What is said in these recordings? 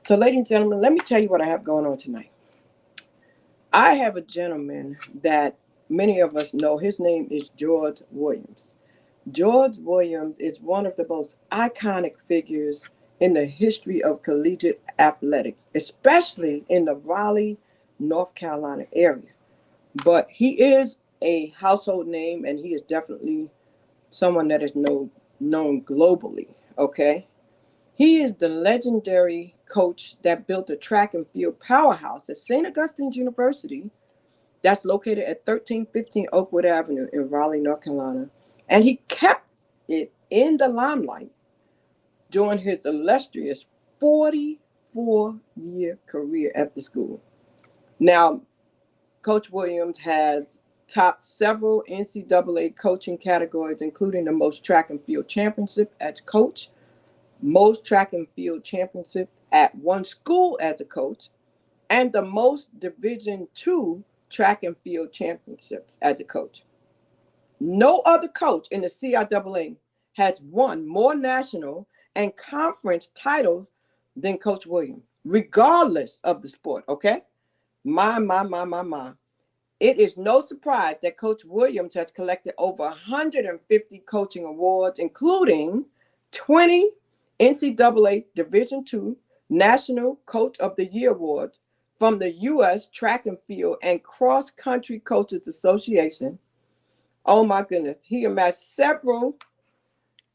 So, ladies and gentlemen, let me tell you what I have going on tonight. I have a gentleman that many of us know. His name is George Williams. George Williams is one of the most iconic figures in the history of collegiate athletics, especially in the Raleigh, North Carolina area. But he is a household name, and he is definitely someone that is known globally. Okay. He is the legendary coach that built a track and field powerhouse at St. Augustine's University that's located at 1315 Oakwood Avenue in Raleigh, North Carolina. And he kept it in the limelight during his illustrious 44-year career at the school. Now, Coach Williams has topped several NCAA coaching categories, including the most track and field championship as coach, most track and field championship at one school as a coach, and the most Division II track and field championships as a coach. No other coach in the CIAA has won more national and conference titles than Coach Williams, regardless of the sport, okay? My. It is no surprise that Coach Williams has collected over 150 coaching awards, including 20 NCAA Division II National Coach of the Year awards from the U.S. Track and Field and Cross Country Coaches Association. Oh my goodness. He amassed several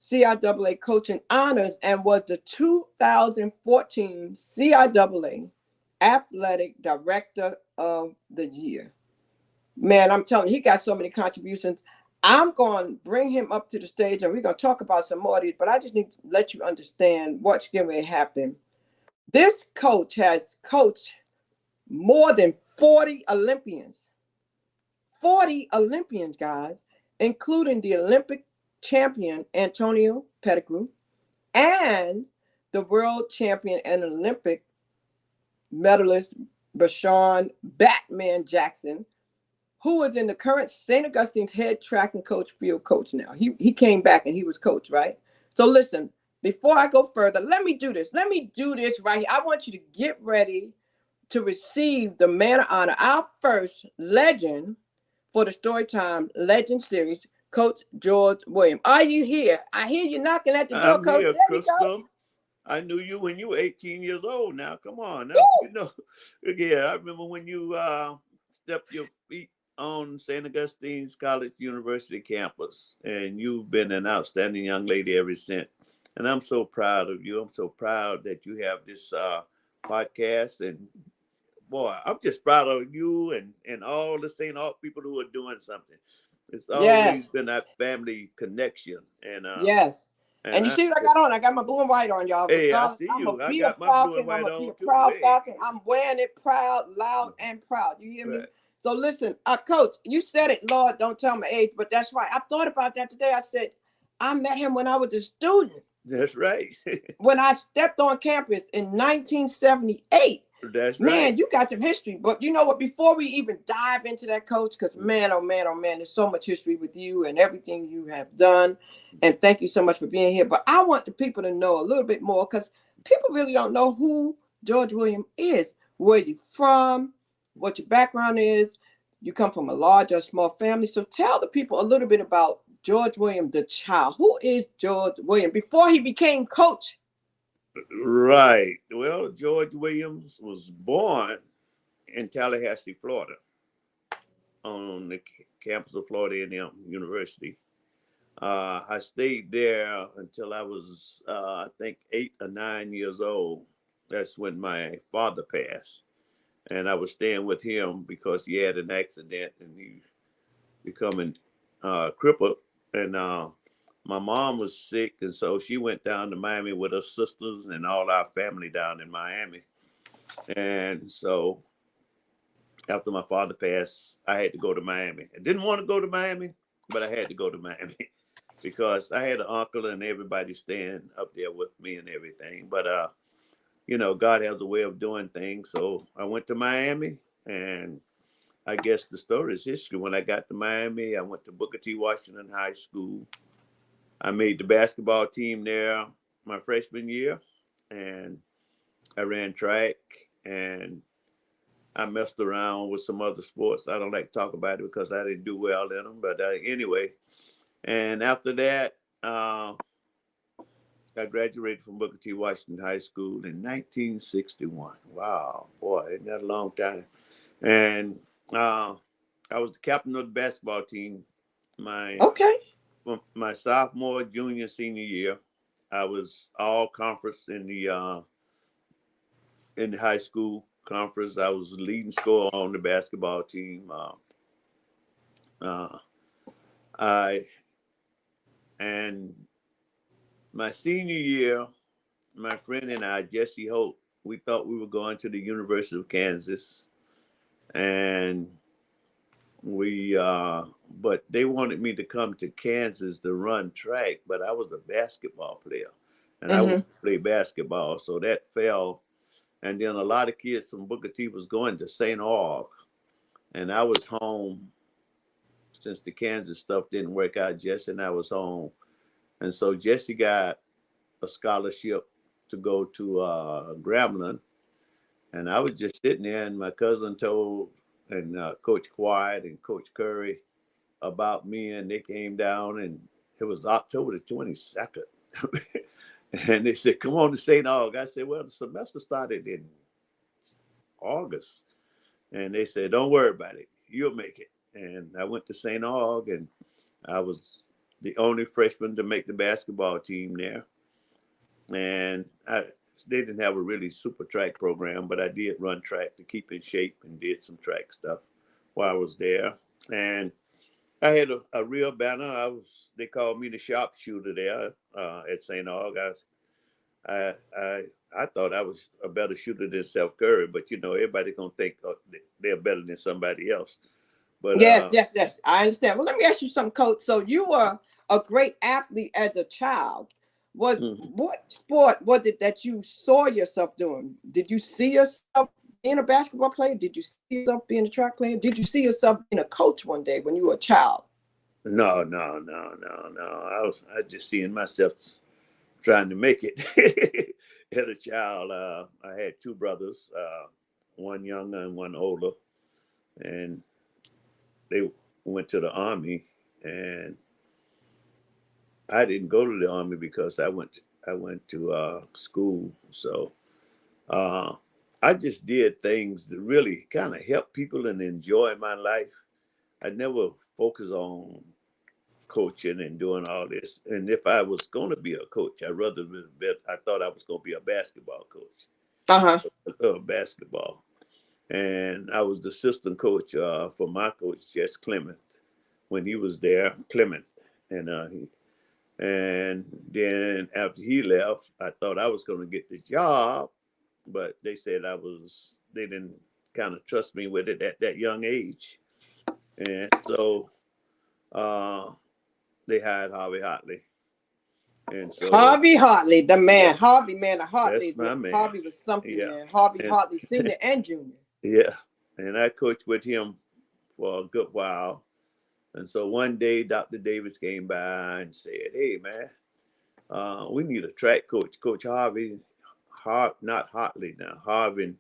CIAA coaching honors and was the 2014 CIAA Athletic Director of the Year. Man, I'm telling you, he got so many contributions. I'm going to bring him up to the stage and we're going to talk about some more of these, but I just need to let you understand what's going to happen. This coach has coached more than 40 Olympians. 40 Olympians, guys, including the Olympic champion Antonio Pettigrew and the world champion and Olympic medalist Bashawn Batman Jackson, who is in the current St. Augustine's head track and coach field coach now. He came back and he was coach, right? So listen, before I go further, let me do this. Let me do this right here. I want you to get ready to receive the man of honor, our first legend for the Storytime Legend Series, Coach George Williams. Are you here? I hear you knocking at the door, I'm Coach. here, There we go. Crystal. I knew you when you were 18 years old now. Come on. Now, Woo! again, I remember when you stepped your feet on St. Augustine's College University campus, and you've been an outstanding young lady ever since. And I'm so proud of you. I'm so proud that you have this podcast. And boy, I'm just proud of you and all the St. All people who are doing something. It's always Yes, been that family connection. yes. And And you I see what I got on? I got my blue and white on, y'all. Hey, I Regardless, see I'm you. gonna I be a got my blue and Falcon. I'm white gonna be on a too. proud Hey, Falcon. I'm wearing it proud, loud, and proud. You hear me? right. So listen, Coach, you said it, Lord, don't tell my age, but that's right. I thought about that today. I said, I met him when I was a student. That's right. When I stepped on campus in 1978. That's right. Man, you got some history. But you know what? Before we even dive into that, Coach, because man, oh man, oh man, there's so much history with you and everything you have done. And thank you so much for being here. But I want the people to know a little bit more because people really don't know who George Williams is, where you from, what your background is. You come from a large or small family. So tell the people a little bit about George Williams, the child. Who is George Williams before he became coach? Right. Well, George Williams was born in Tallahassee, Florida, on the campus of Florida A&M University. I stayed there until I was, I think, 8 or 9 years old. That's when my father passed. And I was staying with him because he had an accident and he becoming crippled. And my mom was sick, and so she went down to Miami with her sisters and all our family down in Miami. And so after my father passed, I had to go to Miami. I didn't want to go to Miami, but I had to go to Miami because I had an uncle and everybody staying up there with me and everything. But God has a way of doing things. So I went to Miami, and I guess the story is history. When I got to Miami, I went to Booker T. Washington High School. I made the basketball team there my freshman year, and I ran track, and I messed around with some other sports. I don't like to talk about it because I didn't do well in them. But anyway, and after that, I graduated from Booker T. Washington High School in 1961. Wow, boy, isn't that a long time? And I was the captain of the basketball team my Okay. my sophomore, junior, senior year. I was all conference in the high school conference. I was the leading scorer on the basketball team. Uh, I and my senior year, my friend and I, Jesse Holt, we thought we were going to the University of Kansas, and we but they wanted me to come to Kansas to run track, but I was a basketball player, and I wanted Mm-hmm. to play basketball, so that fell. And then a lot of kids from Booker T was going to St. Aug, and I was home since the Kansas stuff didn't work out. Jesse and I was home, and so Jesse got a scholarship to go to Grambling, and I was just sitting there, and my cousin told, and Coach Quiet and Coach Curry about me, and they came down, and it was October the 22nd. And they said, come on to St. Aug. I said, well, the semester started in August. And they said, don't worry about it. You'll make it. And I went to St. Aug, and I was the only freshman to make the basketball team there. And they didn't have a really super track program, but I did run track to keep in shape and did some track stuff while I was there. And I had a real banner. They called me the sharpshooter there at St. Aug. I, I, I thought I was a better shooter than Steph Curry, but everybody gonna think they're better than somebody else. But Yes, yes, yes. I understand. Well, let me ask you something, Coach. So you were a great athlete as a child. mhm. What sport was it that you saw yourself doing? Did you see yourself being a basketball player? Did you see yourself being a track player? Did you see yourself being a coach one day when you were a child? No, no, no, no, no. I just seeing myself trying to make it. As a child, I had two brothers, one younger and one older, and they went to the army, and I didn't go to the army because I went to school. So uh, I just did things that really kind of help people and enjoy my life. I never focused on coaching and doing all this. And if I was going to be a coach, I thought I was going to be a basketball coach, Uh-huh. basketball. And I was the assistant coach for my coach, Jess Clement, when he was there, Clement. And and then after he left, I thought I was going to get the job, but they said they didn't kind of trust me with it at that young age. And so uh, they hired Harvey Hartley. And so, Harvey Hartley, the yeah, man. Harvey, man, the that's Hartley. my man. Harvey was something, Yeah. man. Harvey And Hartley, senior and junior. yeah. And I coached with him for a good while. And so one day, Dr. Davis came by and said, hey, man, we need a track coach. Coach Harvey, not Hartley now, Harvin,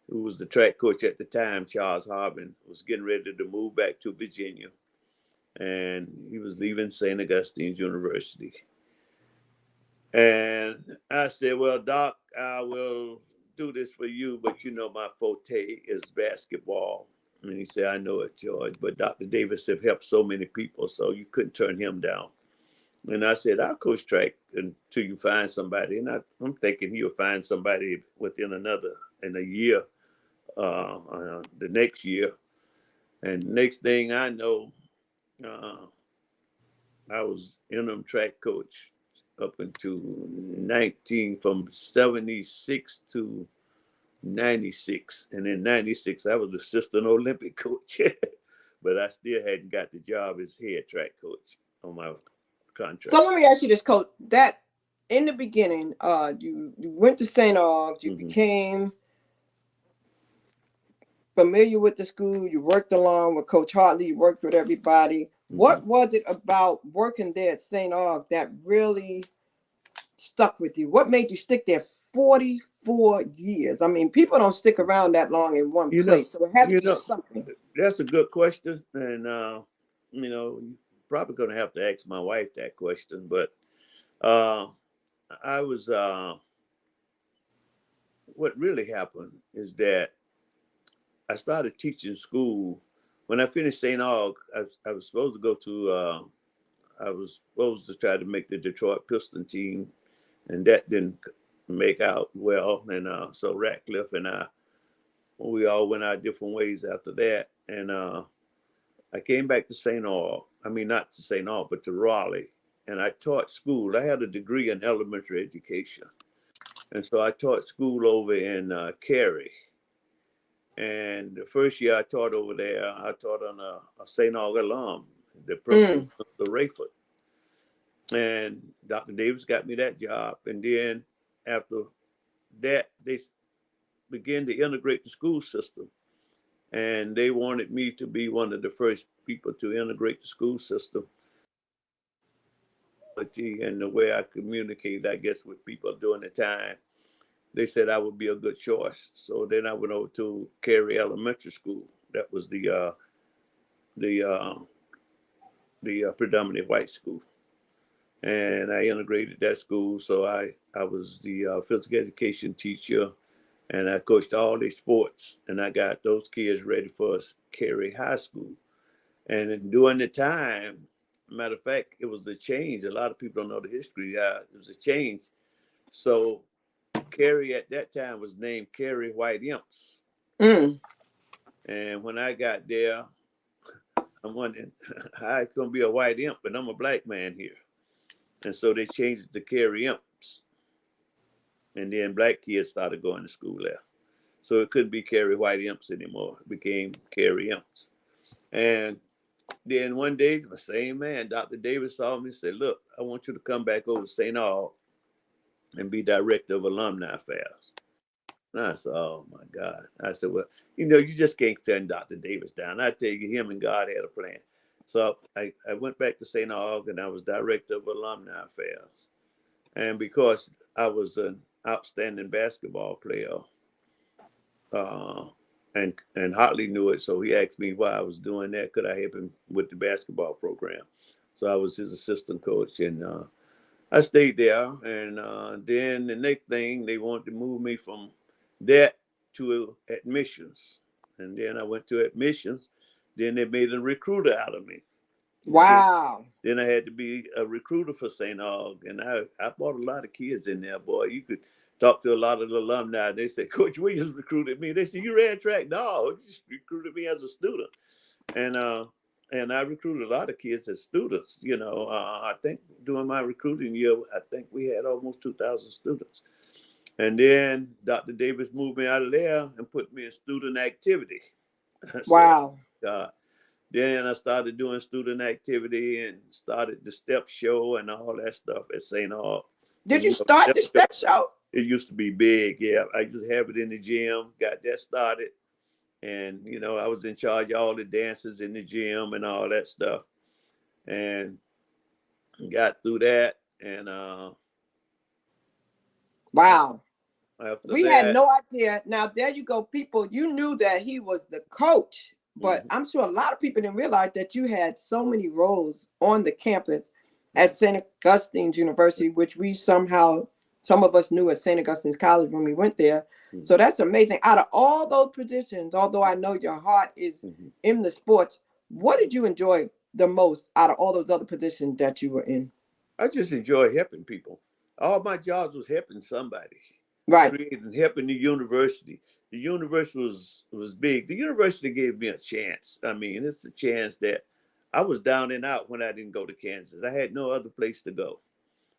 who was the track coach at the time, Charles Harvin, was getting ready to move back to Virginia. And he was leaving St. Augustine's University. And I said, well, Doc, I will do this for you, but my forte is basketball. And he said, I know it, George, but Dr. Davis have helped so many people, so you couldn't turn him down. And I said, I'll coach track until you find somebody. And I'm thinking he'll find somebody in a year, the next year. And next thing I know, uh, I was interim track coach up until from 76 to 96. And in 96, I was assistant Olympic coach, but I still hadn't got the job as head track coach on my So contract. let me ask you this, Coach. That in the beginning, you went to St. Aug, you Hmm. became familiar with the school, you worked along with Coach Hartley, you worked with everybody. Hmm. What was it about working there at St. Aug that really stuck with you? What made you stick there 44 years. I mean, people don't stick around that long in one You know, place, so it had to you be know, something. that's a good question, and you're probably gonna have to ask my wife that question. But uh, I was what really happened is that I started teaching school when I finished St. Aug. I was supposed to go to. I was supposed to try to make the Detroit Piston team, and that didn't make out well. And so Ratcliffe and we all went our different ways after that. And I came back to St. Aug. I mean, not to St. Aug, but to Raleigh. And I taught school. I had a degree in elementary education. And so I taught school over in Cary. And the first year I taught over there, I taught on a St. Aug alum, the principal, Mm. Mr. Rayford. And Dr. Davis got me that job. And then after that, they began to integrate the school system. And they wanted me to be one of the first people to integrate the school system. And the way I communicate, I guess, with people during the time, they said I would be a good choice. So then I went over to Cary Elementary School. That was the predominant white school, and I integrated that school. So I was the physical education teacher, and I coached all their sports, and I got those kids ready for Cary High School. And during the time, matter of fact, it was a change. A lot of people don't know the history. It was a change. So Cary at that time was named Cary White Imps. Mm. And when I got there, I'm wondering how it's gonna be a white imp, and I'm a black man here. And so they changed it to Cary Imps. And then black kids started going to school there. So it couldn't be Cary White Imps anymore. It became Cary Imps. And then one day, the same man, Dr. Davis, saw me and said, "Look, I want you to come back over to St. Aug and be director of alumni affairs." And I said, "Oh my God." I said, "Well, you just can't turn Dr. Davis down. I tell you, him and God had a plan." So I went back to St. Aug and I was director of alumni affairs. And because I was an outstanding basketball player, uh, and Hartley knew it, so he asked me why I was doing that. Could I help him with the basketball program? So I was his assistant coach, and I stayed there. And then the next thing, they wanted to move me from that to admissions, and then I went to admissions. Then they made a recruiter out of me. Then Wow. then I had to be a recruiter for St. Aug, and I brought a lot of kids in there. Boy, you could talk to a lot of the alumni. They said, "Coach Williams recruited me." They said, "You ran track?" No, he just recruited me as a student, and I recruited a lot of kids as students. I think during my recruiting year, I think we had almost 2,000 students. And then Dr. Davis moved me out of there and put me in student activity. I said, Wow. God. Then I started doing student activity and started the step show and all that stuff at St. Aug. Did And you start step the show, step show? it used to be big. Yeah, I used to have it in the gym, got that started. And, I was in charge of all the dances in the gym and all that stuff. And got through that. And Wow. after We had that, no idea. Now, there you go, people. You knew that he was the coach, but mhm, I'm sure a lot of people didn't realize that you had so many roles on the campus at St. Augustine's University, which we somehow, some of us knew at St. Augustine's College when we went there. mhm, So that's amazing. Out of all those positions, although I know your heart is mhm. in the sports, what did you enjoy the most out of all those other positions that you were in? I just enjoy helping people. All my jobs was helping somebody, Right. creating, helping the university. The university was big. The university gave me a chance. I mean, it's a chance that I was down and out when I didn't go to Kansas. I had no other place to go.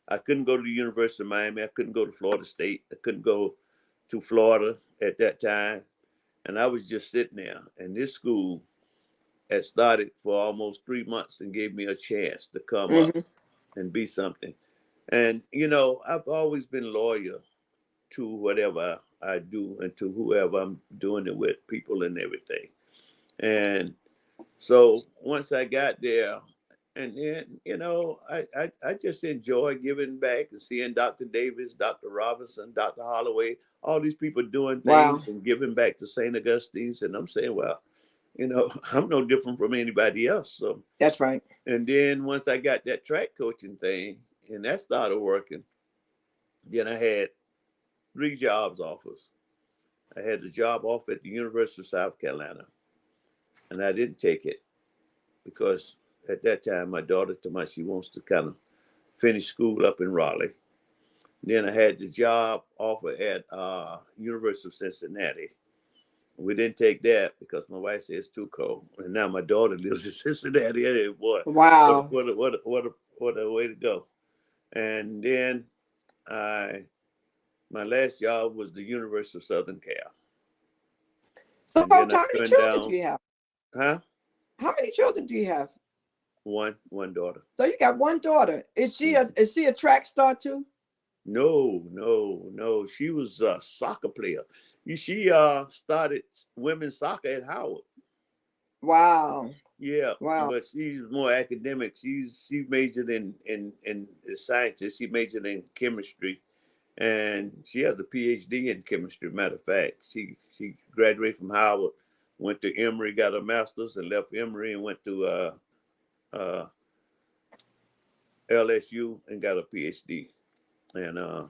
I couldn't go to the University of Miami. I couldn't go to Florida State. I couldn't go to Florida at that time. And I was just sitting there. And this school had started for almost 3 months and gave me a chance to come up Hmm. and be something. And, I've always been loyal to whatever I do and to whoever I'm doing it with, people and everything. And so once I got there And then, I just enjoy giving back and seeing Dr. Davis, Dr. Robinson, Dr. Holloway, all these people doing things Wow. and giving back to St. Augustine's. And I'm saying, well, I'm no different from anybody else. So, That's right. and then once I got that track coaching thing and that started working, then I had 3 jobs offers. I had the job offer at the University of South Carolina, and I didn't take it because at that time my daughter told me she wants to kind of finish school up in Raleigh. Then I had the job offer at University of Cincinnati. We didn't take that because my wife said it's too cold, and now my daughter lives in Cincinnati. Hey, boy, Wow. what a way to go! And then I my last job was the University of Southern Cal, So, and then Coach, I how many turned children do down, you have? huh? How many children do you have? One daughter. So you got one daughter. Mhm. Is she a track star too? No, no, no. She was a soccer player. She started women's soccer at Howard. Wow. Yeah, Wow. but she's more academic. She majored in the sciences. She majored in chemistry, and she has a PhD in chemistry. Matter of fact, she graduated from Howard, went to Emory, got a master's, and left Emory and went to uh, LSU and got a PhD. And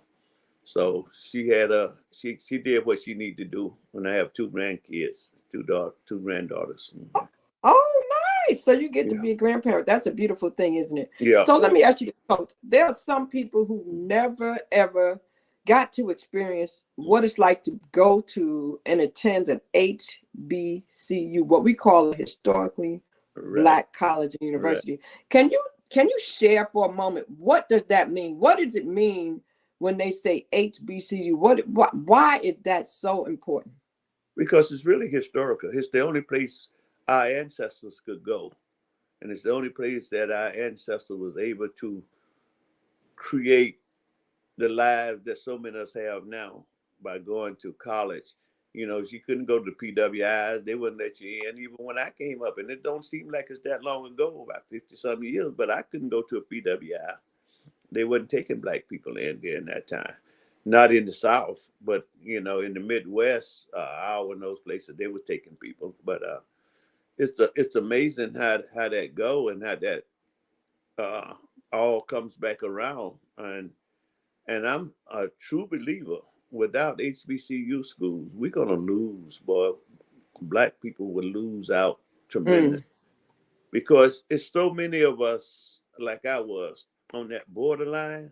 so she did what she needed to do. And I have 2 grandkids, two granddaughters. Mhm. Oh, nice. So you get to Yeah, be a grandparent. That's a beautiful thing, isn't it? yeah, So let me ask you this, Coach. There are some people who never, ever got to experience what it's like to go to and attend an HBCU, what we call a historically right, Black college and right. university. Can you share for a moment, what does that mean? What does it mean when they say HBCU? Why is that so important? Because it's really historical. It's the only place our ancestors could go, and it's the only place that our ancestor was able to create the lives that so many of us have now by going to college. She couldn't go to PWIs; they wouldn't let you in. Even when I came up, and it don't seem like it's that long ago, about 50 some years, but I couldn't go to a PWI. They wasn't taking black people in during that time. Not in the South, but in the Midwest, Iowa and those places, they were taking people. But it's amazing how that go and how that uh, all comes back around. And I'm a true believer. Without HBCU schools, we're gonna lose, boy. Black people will lose out tremendous Mm, because it's so many of us, like I was, on that borderline,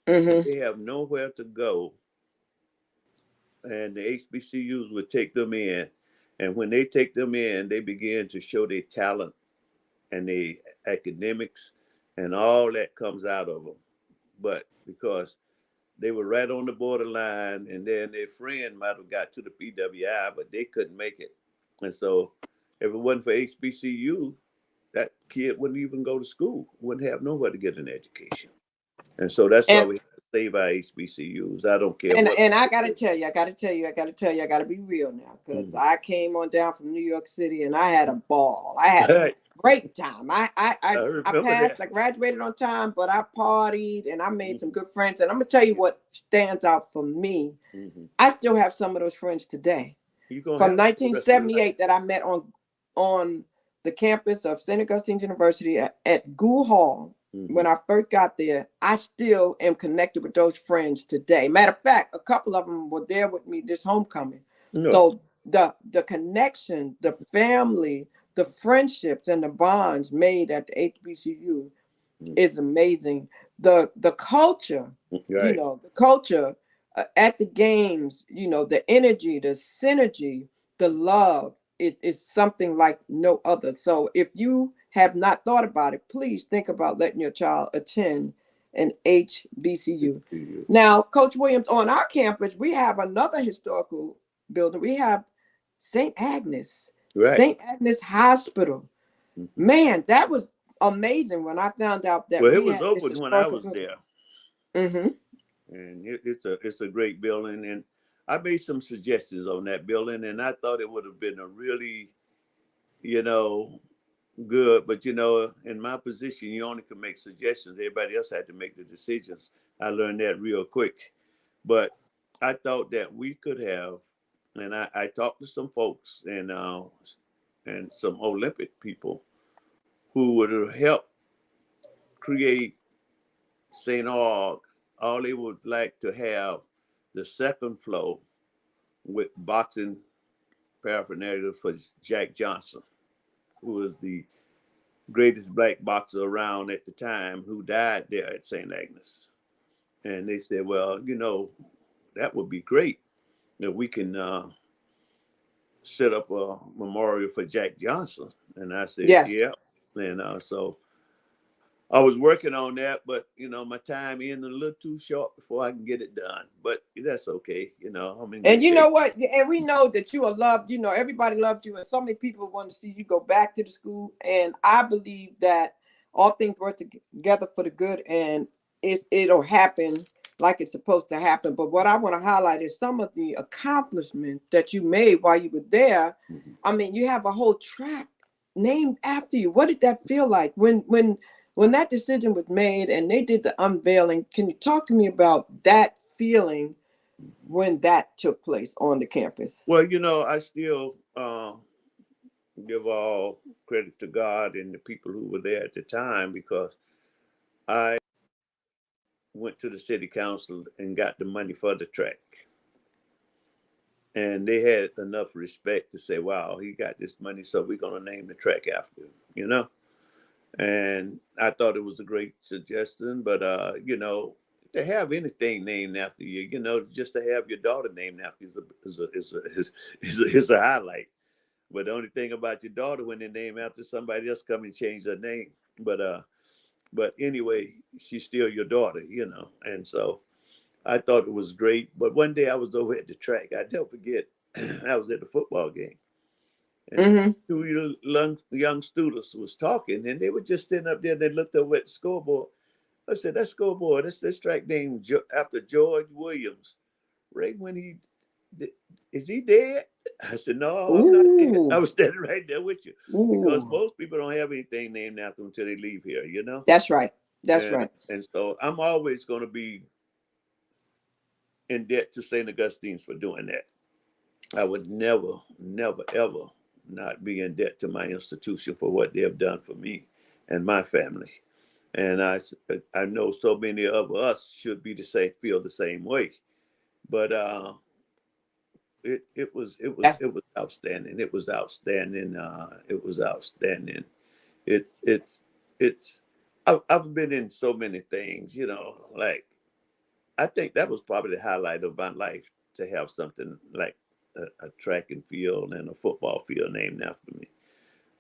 and hmm they have nowhere to go, and the HBCUs would take them in, and when they take them in, they begin to show their talent and their academics, and all that comes out of them. But because they were right on the borderline, and then their friend might have got to the PWI, but they couldn't make it, and so if it wasn't for HBCU, that kid wouldn't even go to school, wouldn't have nowhere to get an education. And so that's why And we have to save our HBCUs. I don't care And what. and I gotta tell you, I gotta be real now, because Mhm. I came on down from New York City and I had a ball. I had a Right. great time. I I remember passed, that. I graduated on time, but I partied and I made some Mhm. good friends. And I'm gonna tell you what stands out for me. Mhm. I still have some of those friends today You're gonna from have it for the rest of your life. 1978 that I met on the campus of St. Augustine University at Gould Hall. When Mhm. I first got there, I still am connected with those friends today. Matter of fact, a couple of them were there with me this homecoming. No. So the connection, the family, the friendships, and the bonds made at the HBCU Mhm. is amazing. The culture, Right. the culture at the games, the energy, the synergy, the love is something like no other. So if you have not thought about it, please think about letting your child attend an HBCU. Now, Coach Williams, on our campus, we have another historical building. We have St. Agnes, Right. St. Agnes Hospital. Mhm. Man, that was amazing when I found out that Well, it we was had this open when I historical was building. there, Mm-hmm. and it's a great building. And I made some suggestions on that building, and I thought it would have been a really, you know, good. But you know, in my position, you only can make suggestions. Everybody else had to make the decisions. I learned that real quick. But I thought that we could have, and I talked to some folks and some Olympic people who would have helped create St. Aug. All they would like to have the second floor with boxing paraphernalia for Jack Johnson, who was the greatest black boxer around at the time, who died there at St. Agnes. And they said, well, you know, that would be great if we can set up a memorial for Jack Johnson. And I said, Yes. yeah. And so I was working on that, but you know, my time ended a little too short before I can get it done. But that's okay. You know, I'm in good And you know shape. what? And we know that you are loved. You know, everybody loved you, and so many people want to see you go back to the school. And I believe that all things work together for the good, and it'll happen like it's supposed to happen. But what I want to highlight is some of the accomplishments that you made while you were there. Mhm. I mean, you have a whole track named after you. What did that feel like when that decision was made and they did the unveiling? Can you talk to me about that feeling when that took place on the campus? Well, you know, I still give all credit to God and the people who were there at the time because I went to the city council and got the money for the track. And they had enough respect to say, wow, he got this money, so we're going to name the track after him, you know? And I thought it was a great suggestion, but, you know, to have anything named after you, you know, just to have your daughter named after you is a highlight. But the only thing about your daughter when they name after somebody else come and change their name. But anyway, she's still your daughter, you know. And so I thought it was great. But one day I was over at the track. I never forget. I was at the football game, and Mm-hmm. two young students was talking, and they were just sitting up there. They looked over at the scoreboard. I said, "That scoreboard. That's this track named after George Williams. Right when he is he dead?" I said, "No, I'm not dead." I Ooh, was standing right there with you because ooh. most people don't have anything named after them until they leave here, you know. That's right. That's And right. and so I'm always going to be in debt to St. Augustine's for doing that. I would never, never, ever not be in debt to my institution for what they have done for me and my family. And I know so many of us should be the same, feel the same way. But That's it was outstanding. It was outstanding. It was outstanding. It's it's. I've been in so many things, you know. Like I think that was probably the highlight of my life to have something like a track and field and a football field named after me.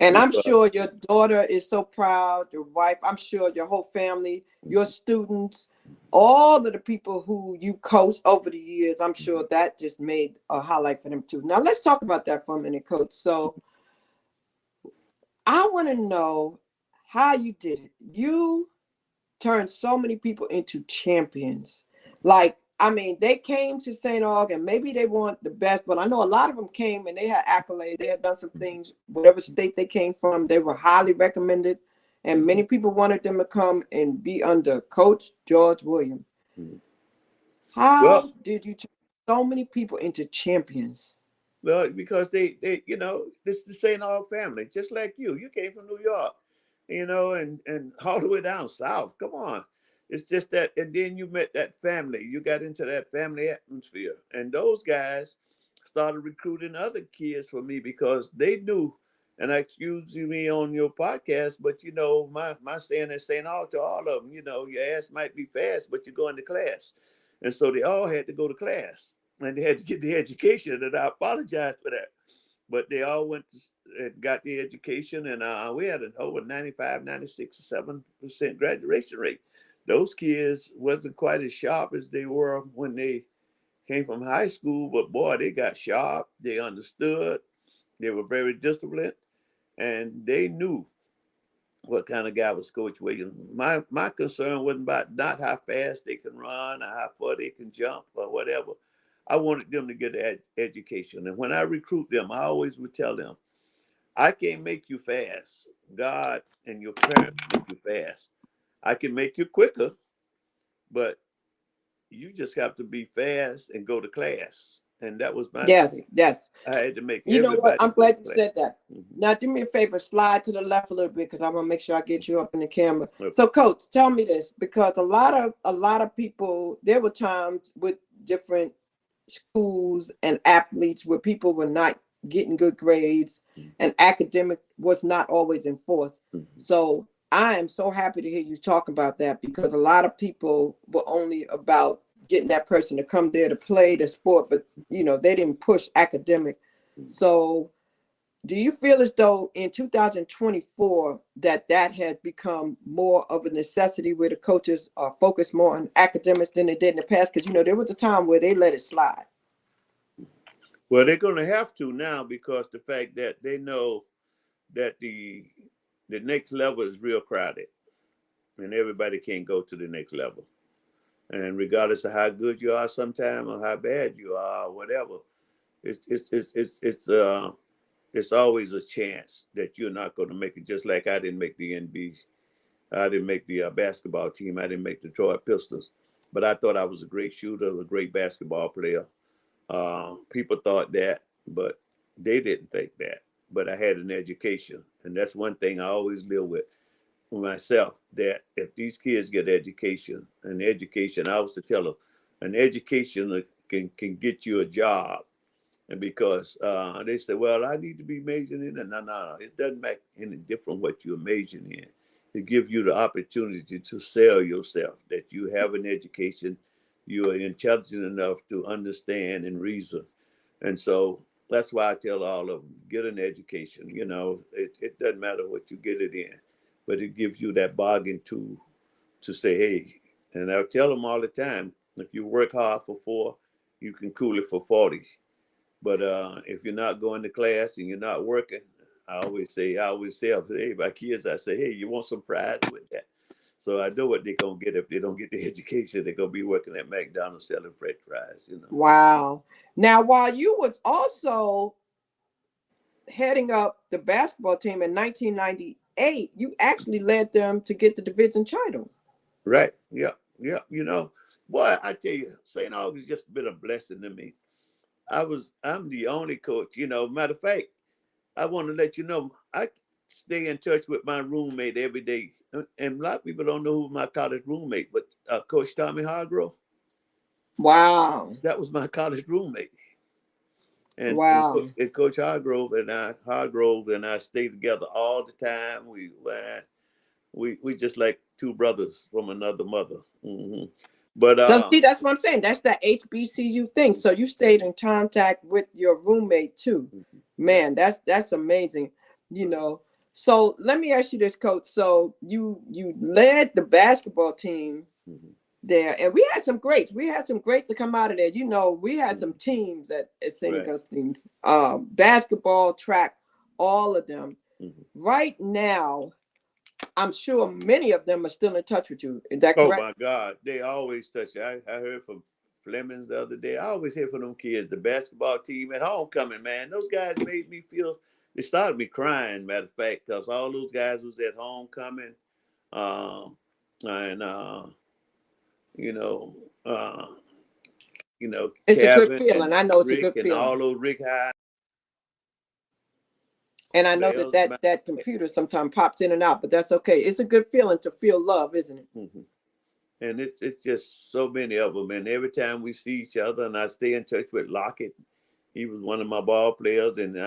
and I'm Because sure your daughter is so proud, your wife, I'm sure your whole family, your students, all of the people who you coached over the years, I'm sure that just made a highlight for them too. Now let's talk about that for a minute, coach. So I want to know how you did it. You turned so many people into champions. Like, I mean, they came to St. Aug and maybe they weren't the best, but I know a lot of them came and they had accolades. They had done some things, whatever state they came from, they were highly recommended. And many people wanted them to come and be under Coach George Williams. well, How did you turn so many people into champions? well, because they you know, this is the St. Aug family, just like you. You came from New York, you know, and all the way down south. Come on. It's just that, and then you met that family. You got into that family atmosphere. And those guys started recruiting other kids for me because they knew, and I excuse me on your podcast, but you know, my saying is saying all to all of them, you know, your ass might be fast, but you're going to class. And so they all had to go to class and they had to get the education. And I apologize for that. But they all went to, and got the education, and we had an over 95, 96, 7% graduation rate. Those kids wasn't quite as sharp as they were when they came from high school, but boy, they got sharp. They understood. They were very disciplined, and they knew what kind of guy was Coach Williams. My concern wasn't about not how fast they can run or how far they can jump or whatever. I wanted them to get an education. And when I recruit them, I always would tell them, I can't make you fast. God and your parents make you fast. I can make you quicker, but you just have to be fast and go to class. And that was my Yes, thing. yes. I had to make You know what? everybody I'm go to glad you class. said that. Mhm. Now, do me a favor, slide to the left a little bit because I want to make sure I get you up in the camera. Okay. So, Coach, tell me this because a lot of people. There were times with different schools and athletes where people were not getting good grades, and academic was not always enforced. Mhm. So, I am so happy to hear you talk about that because a lot of people were only about getting that person to come there to play the sport, but they didn't push academic. So, do you feel as though in 2024 that has become more of a necessity where the coaches are focused more on academics than they did in the past? Because there was a time where they let it slide. Well, they're going to have to now because the fact that they know that the next level is real crowded, and everybody can't go to the next level. And regardless of how good you are, sometime or how bad you are, or whatever, it's always a chance that you're not going to make it. Just like I didn't make the NBA, I didn't make the basketball team, I didn't make the Detroit Pistons, but I thought I was a great shooter, a great basketball player. People thought that, but they didn't think that. But I had an education, and that's one thing I always live with myself. That if these kids get education, an education, I was to tell them, an education can get you a job. And because they say, well, I need to be majoring in it. No, no, no. It doesn't make any difference what you're majoring in. It gives you the opportunity to sell yourself, that you have an education, you are intelligent enough to understand and reason. And so that's why I tell all of them, get an education. It doesn't matter what you get it in, but it gives you that bargain to say, hey, and I tell them all the time, if you work hard for 4, you can cool it for 40. But if you're not going to class and you're not working, I always say, hey, my kids, I say, hey, you want some fries with that? So I know what they're gonna get if they don't get the education. They're gonna be working at McDonald's selling French fries. Wow. Now, while you was also heading up the basketball team in 1998, you actually led them to get the division title. Right? Yeah, yeah. Boy, I tell you, St. Augustine just been a blessing to me. I'm the only coach. Matter of fact, I want to let you know, I stay in touch with my roommate every day. And a lot of people don't know who my college roommate, but Coach Tommy Hargrove, Wow. that was my college roommate. And, and, Wow. and Coach Hargrove and I stay together all the time. We just like two brothers from another mother. But So see, that's what I'm saying. That's that HBCU thing. So you stayed in contact with your roommate too. right. Man, that's amazing. You know. So let me ask you this, Coach. So you led the basketball team Mhm. there, and we had some greats. We had some greats to come out of there. We had some Mhm. teams at St. Right. Augustine's, basketball, track, all of them. Mhm. Right now, I'm sure many of them are still in touch with you. Is that Oh correct? my God, they always touch you. I heard from Flemings the other day. I always hear from them kids, the basketball team at homecoming, man. Those guys made me feel. They started me crying, matter of fact, because all those guys was at homecoming, um, and you know, uh, It's a good Kevin feeling. and I know it's a Rick good and all feeling. those Rick High And I know that players. that computer sometimes pops in and out, but that's okay. It's a good feeling to feel love, isn't it? Mhm. And it's just so many of them. And every time we see each other, and I stay in touch with Lockett, he was one of my ball players, and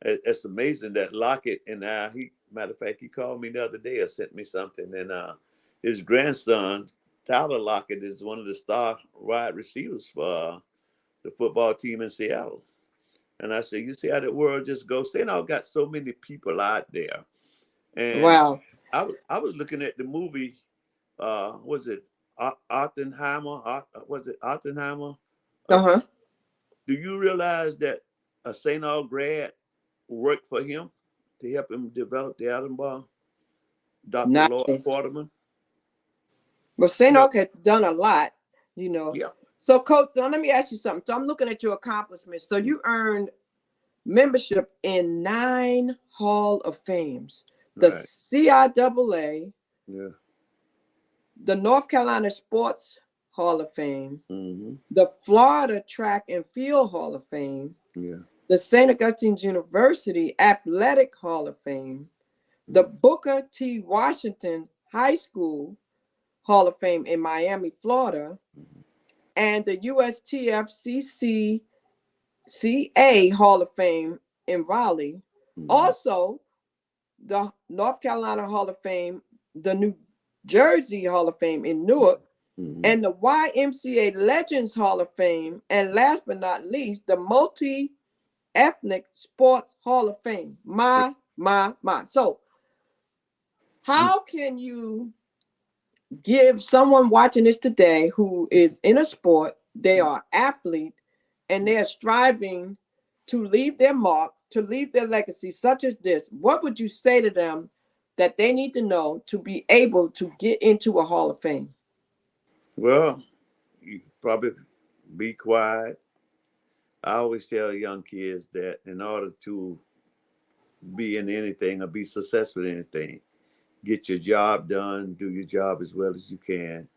it's amazing that Lockett and he, matter of fact, he called me the other day or sent me something, and his grandson Tyler Lockett is one of the star wide receivers for the football team in Seattle. And I said, you see how the world just goes. They now got so many people out there, and Wow. I was looking at the movie. Was it Oppenheimer? Was it Oppenheimer? Uh, Uh-huh. do you realize that a St. Aug grad worked for him to help him develop the atom bomb? Dr. Lloyd Nice. Quarterman. Well, St. No, Oak has done a lot. yeah. So, Coach, now let me ask you something. So I'm looking at your accomplishments. So you earned membership in 9 Hall of Fames. The Right. CIAA, Yeah. the North Carolina Sports Hall of Fame, Mm-hmm. the Florida Track and Field Hall of Fame, Yeah. the St. Augustine's University Athletic Hall of Fame, the Mm-hmm. Booker T. Washington High School Hall of Fame in Miami, Florida, and the USTFCCCA Hall of Fame in Raleigh. Mm-hmm. Also, the North Carolina Hall of Fame, the New Jersey Hall of Fame in Newark, Mm-hmm. and the YMCA Legends Hall of Fame, and last but not least, the Multi-Ethnic Sports Hall of Fame. My. So, how can you give someone watching this today who is in a sport, they are athlete, and they are striving to leave their mark, to leave their legacy, such as this? What would you say to them that they need to know to be able to get into a Hall of Fame? Well, you probably be quiet. I always tell young kids that in order to be in anything or be successful in anything, get your job done, do your job as well as you can,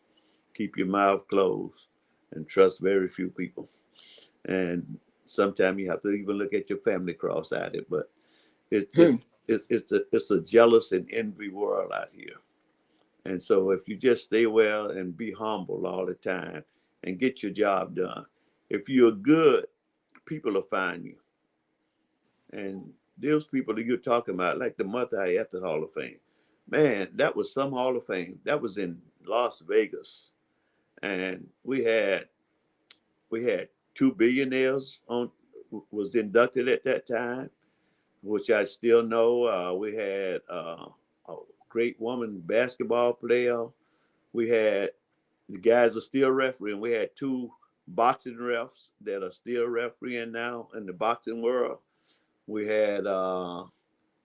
keep your mouth closed, and trust very few people. And sometimes you have to even look at your family cross-eyed. But it's Hmm. it's it's a jealous and envy world out here. And so if you just stay well and be humble all the time and get your job done, if you're good, people will find you. And those people that you're talking about, like the multi-ethnic Hall of Fame, man, that was some Hall of Fame. That was in Las Vegas, and we had two billionaires on was inducted at that time, which I still know. We had a great woman basketball player. We had the guys are still refereeing. We had two boxing refs that are still refereeing now in the boxing world. We had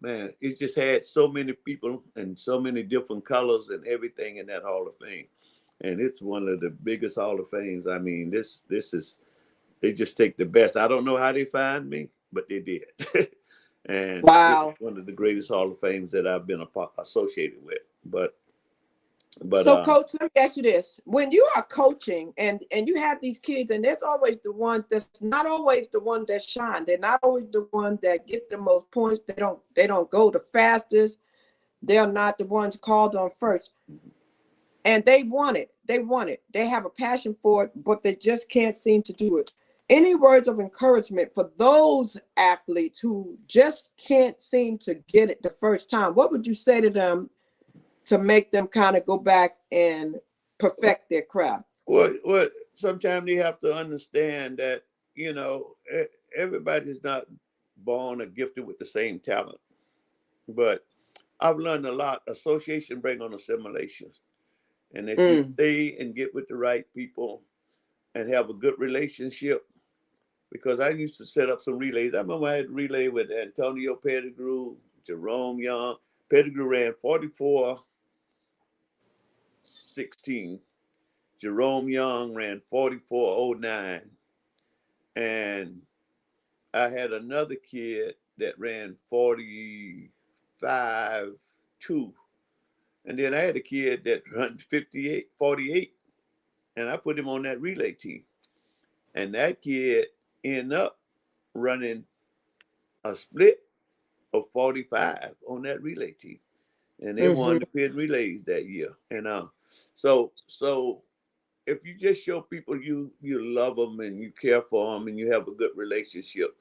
man, it just had so many people and so many different colors and everything in that Hall of Fame. And it's one of the biggest Hall of Fames. I mean, this is they just take the best. I don't know how they find me, but they did. And it's Wow. one of the greatest Hall of Fames that I've been associated with. But So, Coach, let me ask you this: when you are coaching and you have these kids, and there's always the ones that's not always the one that shine. They're not always the one that get the most points. They don't go the fastest. They're not the ones called on first. And they want it. They want it. They have a passion for it, but they just can't seem to do it. Any words of encouragement for those athletes who just can't seem to get it the first time? What would you say to them to make them kind of go back and perfect their craft? well, sometimes you have to understand that everybody's not born or gifted with the same talent. But I've learned a lot. Association bring on assimilation, and if you Mm, stay and get with the right people and have a good relationship, because I used to set up some relays. I remember I had a relay with Antonio Pettigrew, Jerome Young. Pettigrew ran 44:16. Jerome Young ran 44:09. And I had another kid that ran 45:2. And then I had a kid that ran 58:48. And I put him on that relay team. And that kid ended up running a split of 45 on that relay team. And they won mm-hmm. the pin relays that year. And so if you just show people you love them and you care for them and you have a good relationship,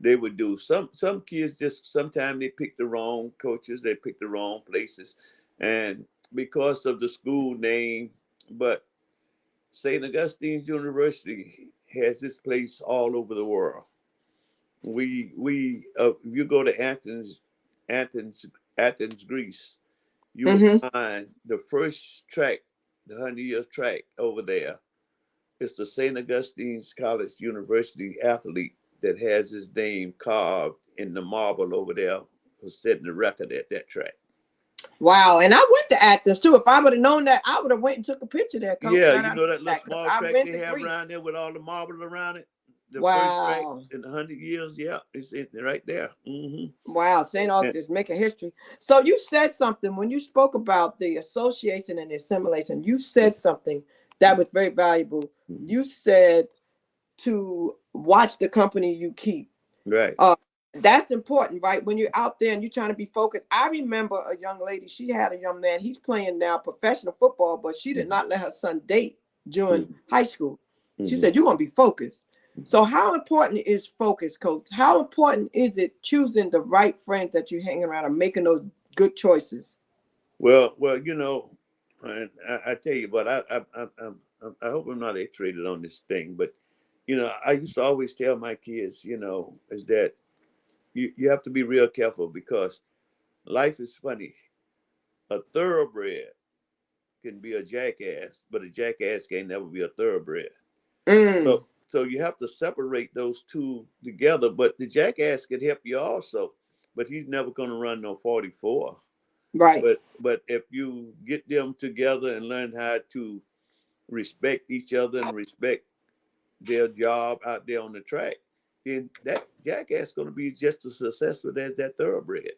they would do. Some kids just sometimes they pick the wrong coaches, they pick the wrong places, and because of the school name. But St. Augustine's University has this place all over the world. We if you go to Athens, Athens, Greece, you will Mm-hmm. find the first track, the 100 year track over there. It's the St. Augustine's College University athlete that has his name carved in the marble over there for setting the record at that track. Wow. And I went to Athens too. If I would have known that, I would have went and took a picture there, Coach. Yeah, That you I know know that little that because small I track went they to have Greece. around there with all the marble around it? the first track Wow. in 100 years. Yeah, it's right there. Wow, St. And, Augustine making history. So you said something when you spoke about the association and the assimilation. You said something that was very valuable. You said to watch the company you keep. right. That's important, right? When you're out there and you're trying to be focused. I remember a young lady, she had a young man, he's playing now professional football, but she did not let her son date during high school. She said, you're going to be focused. So how important is focus, coach? How important is it choosing the right friends that you're hanging around and making those good choices? Well, and I tell you, but I hope I'm not X-rated on this thing, but I used to always tell my kids, is that you have to be real careful because life is funny. A thoroughbred can be a jackass, but a jackass can never be a thoroughbred. Mm, So you have to separate those two together. But the jackass can help you also, but he's never going to run no 44. right. But if you get them together and learn how to respect each other and respect their job out there on the track, then that jackass is going to be just as successful as that thoroughbred.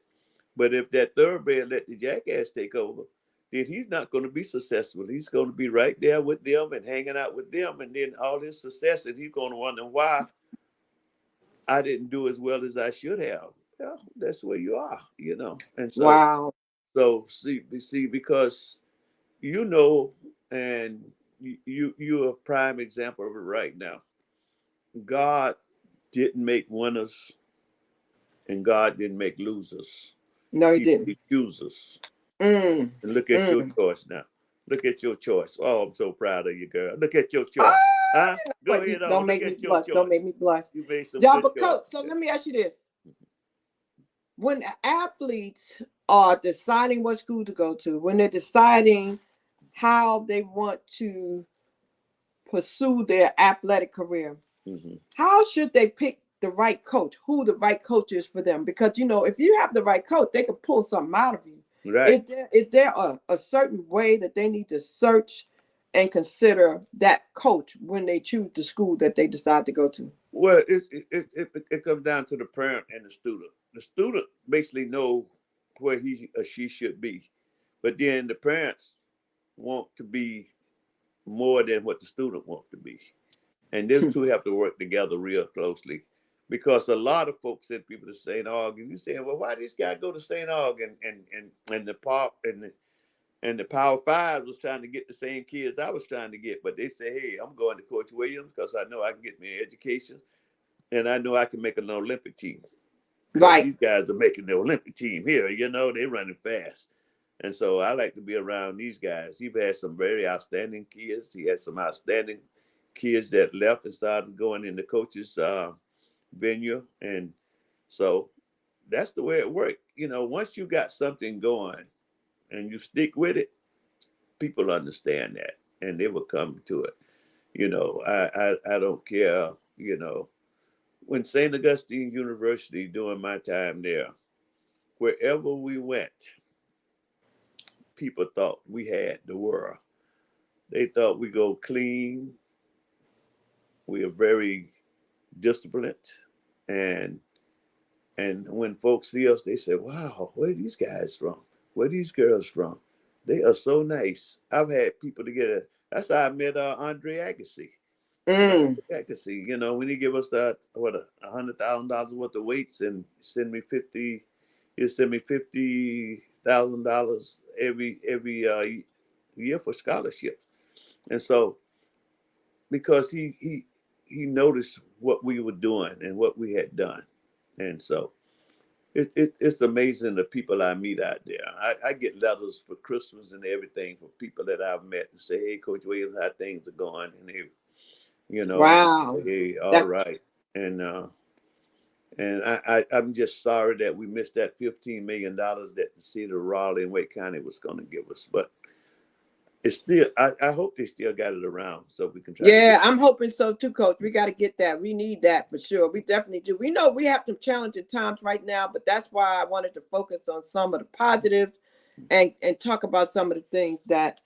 But if that thoroughbred let the jackass take over, then he's not going to be successful. He's going to be right there with them and hanging out with them. And then all his success, and he's going to wonder why I didn't do as well as I should have. Well, that's where you are. And so, Wow. so see, because you know, and you're a prime example of it right now. God didn't make winners, and God didn't make losers. No, he He didn't. made choosers. Mm, And look at your mm. choice now. Look at your choice. Oh, I'm so proud of you, girl. Look at your Ah, choice. Huh? Go but you ahead on. don't Look make me at your blush. Don't make choice. me blush. You made some Yeah, good but coach, choices so there. let me ask you this. When athletes are deciding what school to go to, when they're deciding how they want to pursue their athletic career, Hmm. how should they pick the right coach? Who the right coach is for them? Because if you have the right coach, they can pull something out of you. Right. Is there a certain way that they need to search and consider that coach when they choose the school that they decide to go to? Well, it comes down to the parent and the student. The student basically know where he or she should be, but then the parents want to be more than what the student wants to be. And those two have to work together real closely because a lot of folks send people to St. Aug, and you say, well, why this guy go to St. Aug and the pop and the Power Five was trying to get the same kids I was trying to get, but they say, hey, I'm going to Coach Williams because I know I can get me an education and I know I can make an Olympic team because Right. these guys are making the Olympic team here. They're running fast. And so I like to be around these guys. He's had some very outstanding kids. He had some outstanding kids that left and started going in the coaches' venue. And so that's the way it worked. Once you got something going and you stick with it, people understand that and they will come to it. I don't care, when St. Augustine University during my time there, wherever we went, people thought we had the world. They thought we go clean. We are very disciplined, and when folks see us, they say, "Wow, where are these guys from? Where are these girls from? They are so nice." I've had people to get a. That's how I met Andre Agassi. Mm, Agassi, when he give us that $100,000 worth of weights and send me 50, he'll send me $50,000 every year for scholarships. And so because he noticed what we were doing and what we had done, and so it's amazing the people I meet out there. I get letters for Christmas and everything from people that I've met to say, "Hey, Coach Williams, how things are going?" And and I say, wow. "Hey, all That right." And I'm just sorry that we missed that $15 million that the city of Raleigh and Wake County was going to give us, but it's still. I hope they still got it around so we can try to Yeah, get. I'm hoping so too, coach. We got to get that. We need that for sure. We definitely do. We know we have some challenging times right now, but that's why I wanted to focus on some of the positives and talk about some of the things that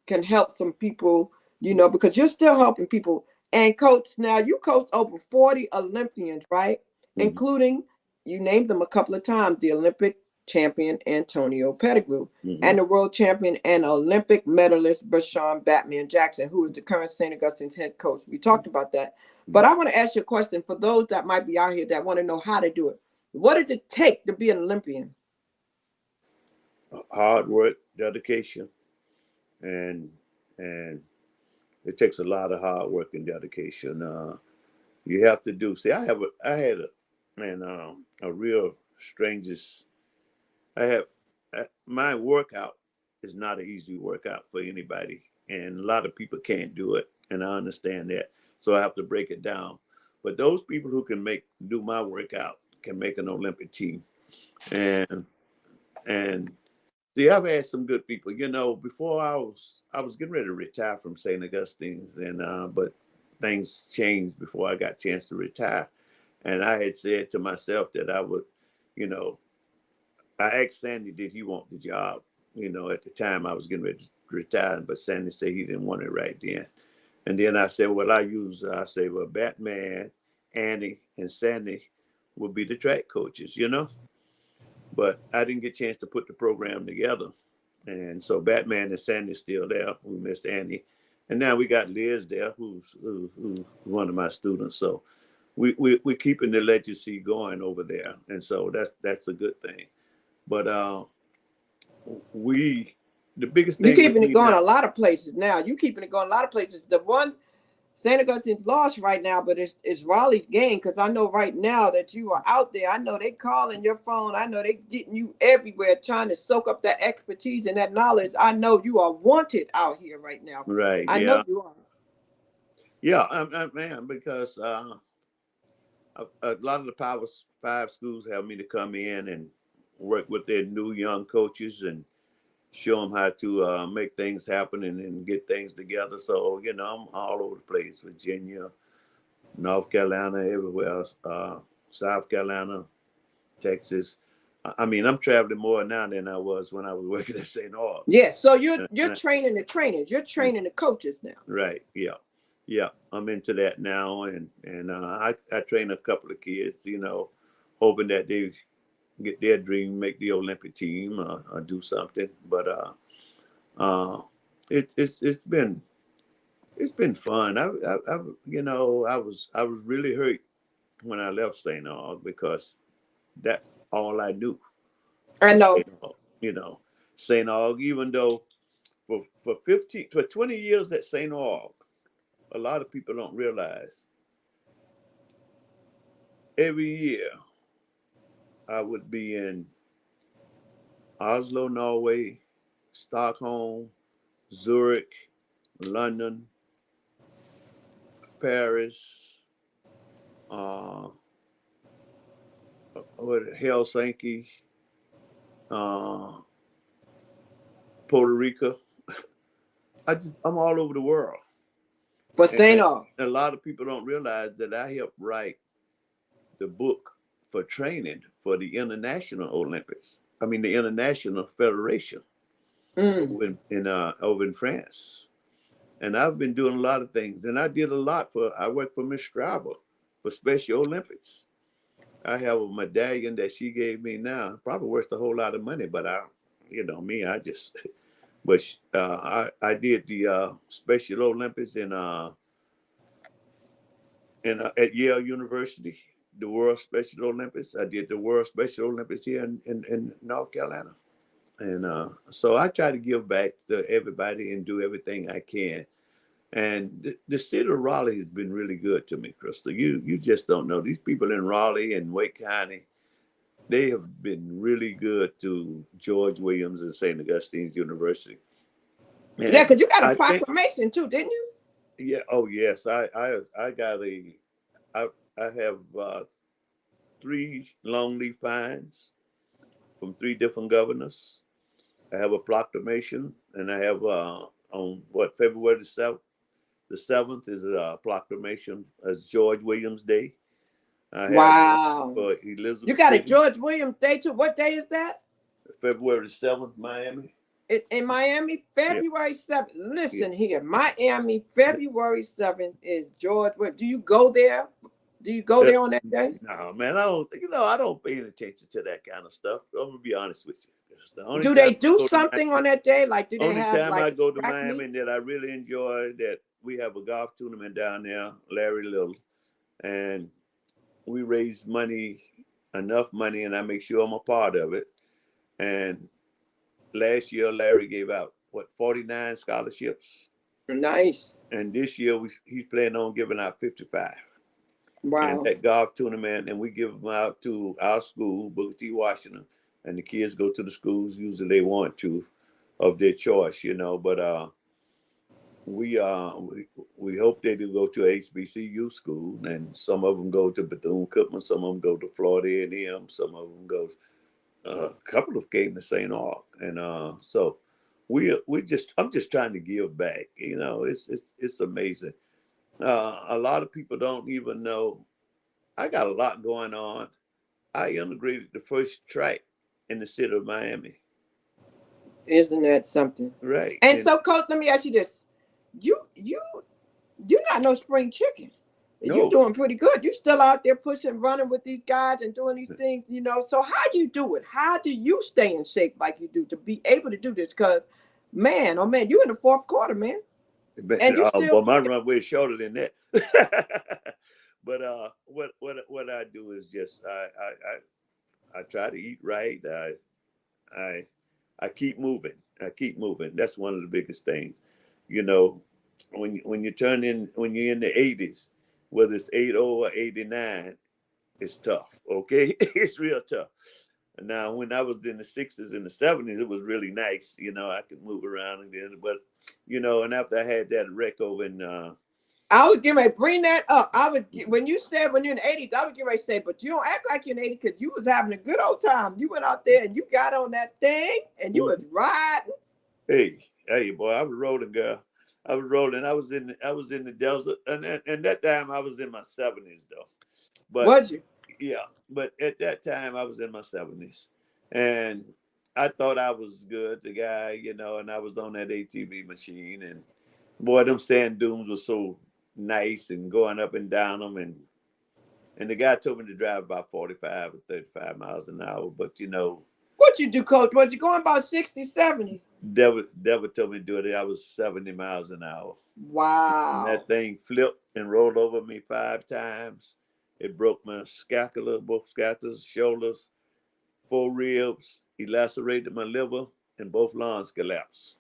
can help some people, because you're still helping people And coach, now you coached over 40 Olympians, right? Mhm. Including, you named them a couple of times, the Olympic champion Antonio Pettigrew Mhm. and the world champion and Olympic medalist Bashawn Batman Jackson, who is the current St. Augustine's head coach. We talked about that. But I want to ask you a question for those that might be out here that want to know how to do it. What did it take to be an Olympian? Hard work, dedication, and and it takes a lot of hard work and dedication. You have to do. See, I had a real strangest. I have my workout is not an easy workout for anybody, and a lot of people can't do it, and I understand that. So I have to break it down. But those people who can do my workout can make an Olympic team, and and see, I've had some good people. You know, before I was getting ready to retire from St. Augustine's, and but things changed before I got a chance to retire. And I had said to myself that I would, you know, I asked Sandy, did he want the job? You know, at the time I was getting ready to retire, but Sandy said he didn't want it right then. And then I said, well, I say, well, Batman, Annie, and Sandy will be the track coaches, you know? But I didn't get a chance to put the program together. And so Batman and Sandy's still there. We missed Annie. And now we got Liz there, who's one of my students. So we're keeping the legacy going over there. And so that's a good thing. But we the biggest You thing with keeping it me going a now, lot of places now. You keeping it going a lot of places. The one St. Augustine's lost right now, but it's Raleigh's game because I know right now that you are out there. I know they calling your phone. I know they getting you everywhere trying to soak up that expertise and that knowledge. I know you are wanted out here right now. right? I know Yeah, you are. yeah, man, because a lot of the Power Five schools have me to come in and work with their new young coaches and show them how to make things happen and get things together. So you know, I'm all over the place: Virginia, North Carolina, everywhere else, South Carolina, Texas. I mean, I'm traveling more now than I was when I was working at St. Aug. Yes. So you're And training the trainers. You're training the coaches now. right, yeah, yeah. I'm into that now, and I train a couple of kids, you know, hoping that they get their dream, make the Olympic team, or do something. But uh, it's been it's been fun. I you know I was really hurt when I left St. Aug because that's all I knew I was know. St. Aug. You know, St. Aug. Even though for 20 years at St. Aug, a lot of people don't realize every year I would be in Oslo, Norway, Stockholm, Zurich, London, Paris, uh, Helsinki, uh, Puerto Rico. I'm all over the world. For St. And Aug. a lot of people don't realize that I helped write the book for training for the International Olympics. I mean, the International Federation Mm. over in France. And I've been doing a lot of things. And I did a lot I worked for Miss Strava for Special Olympics. I have a medallion that she gave me now. Probably worth a whole lot of money, but you know, me, I just, but I did the Special Olympics at Yale University, the World Special Olympics. I did the World Special Olympics here in North Carolina. And so I try to give back to everybody and do everything I can. And the city of Raleigh has been really good to me, Crystal. You just don't know. These people in Raleigh and Wake County, they have been really good to George Williams and St. Augustine's University. Yeah, And because you got a I think, proclamation too, didn't you? yeah, oh yes, I got I I have three long leaf pines from three different governors. I have a proclamation, and I have on what February the 7th. The 7th is a proclamation as George Williams Day. I have one Wow. for You Elizabeth got a City, George Williams Day too. What day is that? February the 7th, Miami. In Miami, Yeah. February 7th. Yeah. Listen here, Miami, February 7th is George. Do you go there? Do you go Uh, there on that day? no, man, I don't pay any attention to that kind of stuff. I'm gonna be honest with you. It's the only Do time they I do go to something on Miami, that day? Like, do they only have time like I go a to track Miami meet? that I really enjoy that we have a golf tournament down there, Larry Little, and we raise money, enough money, and I make sure I'm a part of it. And last year, Larry gave out what 49 scholarships, Nice. and this year he's planning on giving out 55. And Wow. that golf tournament, and we give them out to our school, Booker T. Washington, and the kids go to the schools usually they want to, of their choice, But we we hope they do go to HBCU school, and some of them go to Bethune Cookman, some of them go to Florida A&M, some of them go. A couple of came to St. Aug, and so we just I'm just trying to give back. It's amazing. A lot of people don't even know I got a lot going on. I integrated the first track in the city of Miami. Isn't that something? Right. And And so, Coach, let me ask you this: you you you're not no spring chicken. You're no, doing pretty good. You're still out there pushing, running with these guys and doing these things. So how you do it? How do you stay in shape like you do to be able to do this? Because, man, oh man, you in the fourth quarter, man, and you still. but my runway is shorter than that. But what I do is just I try to eat right. I I keep moving. I keep moving. That's one of the biggest things. You know, when you're in the 80s, whether it's 80 or 89, it's tough. Okay, it's real tough. Now, when I was in the 60s and the 70s, it was really nice. I could move around again. But and after I had that wreck over in I would get ready to bring that up. When you said when you're in the 80s, I would get ready to say, but you don't act like you're in the 80s because you was having a good old time. You went out there and you got on that thing and you was riding. hey, boy, I was rolling, girl. I was rolling. I was in the desert, and that time I was in my 70s though. But Was you? yeah, but at that time I was in my 70s, and I thought I was good, the guy, and I was on that ATV machine, and boy, them sand dunes were so nice and going up and down them, and the guy told me to drive about 45 or 35 miles an hour, but What you do, Coach? Was you going about 60, 70? Devil told me to do it. I was 70 miles an hour. And Wow. that thing flipped and rolled over me 5 times. It broke my scapula, both scapulas, shoulders, 4 ribs, elacerated my liver, and both lungs collapsed.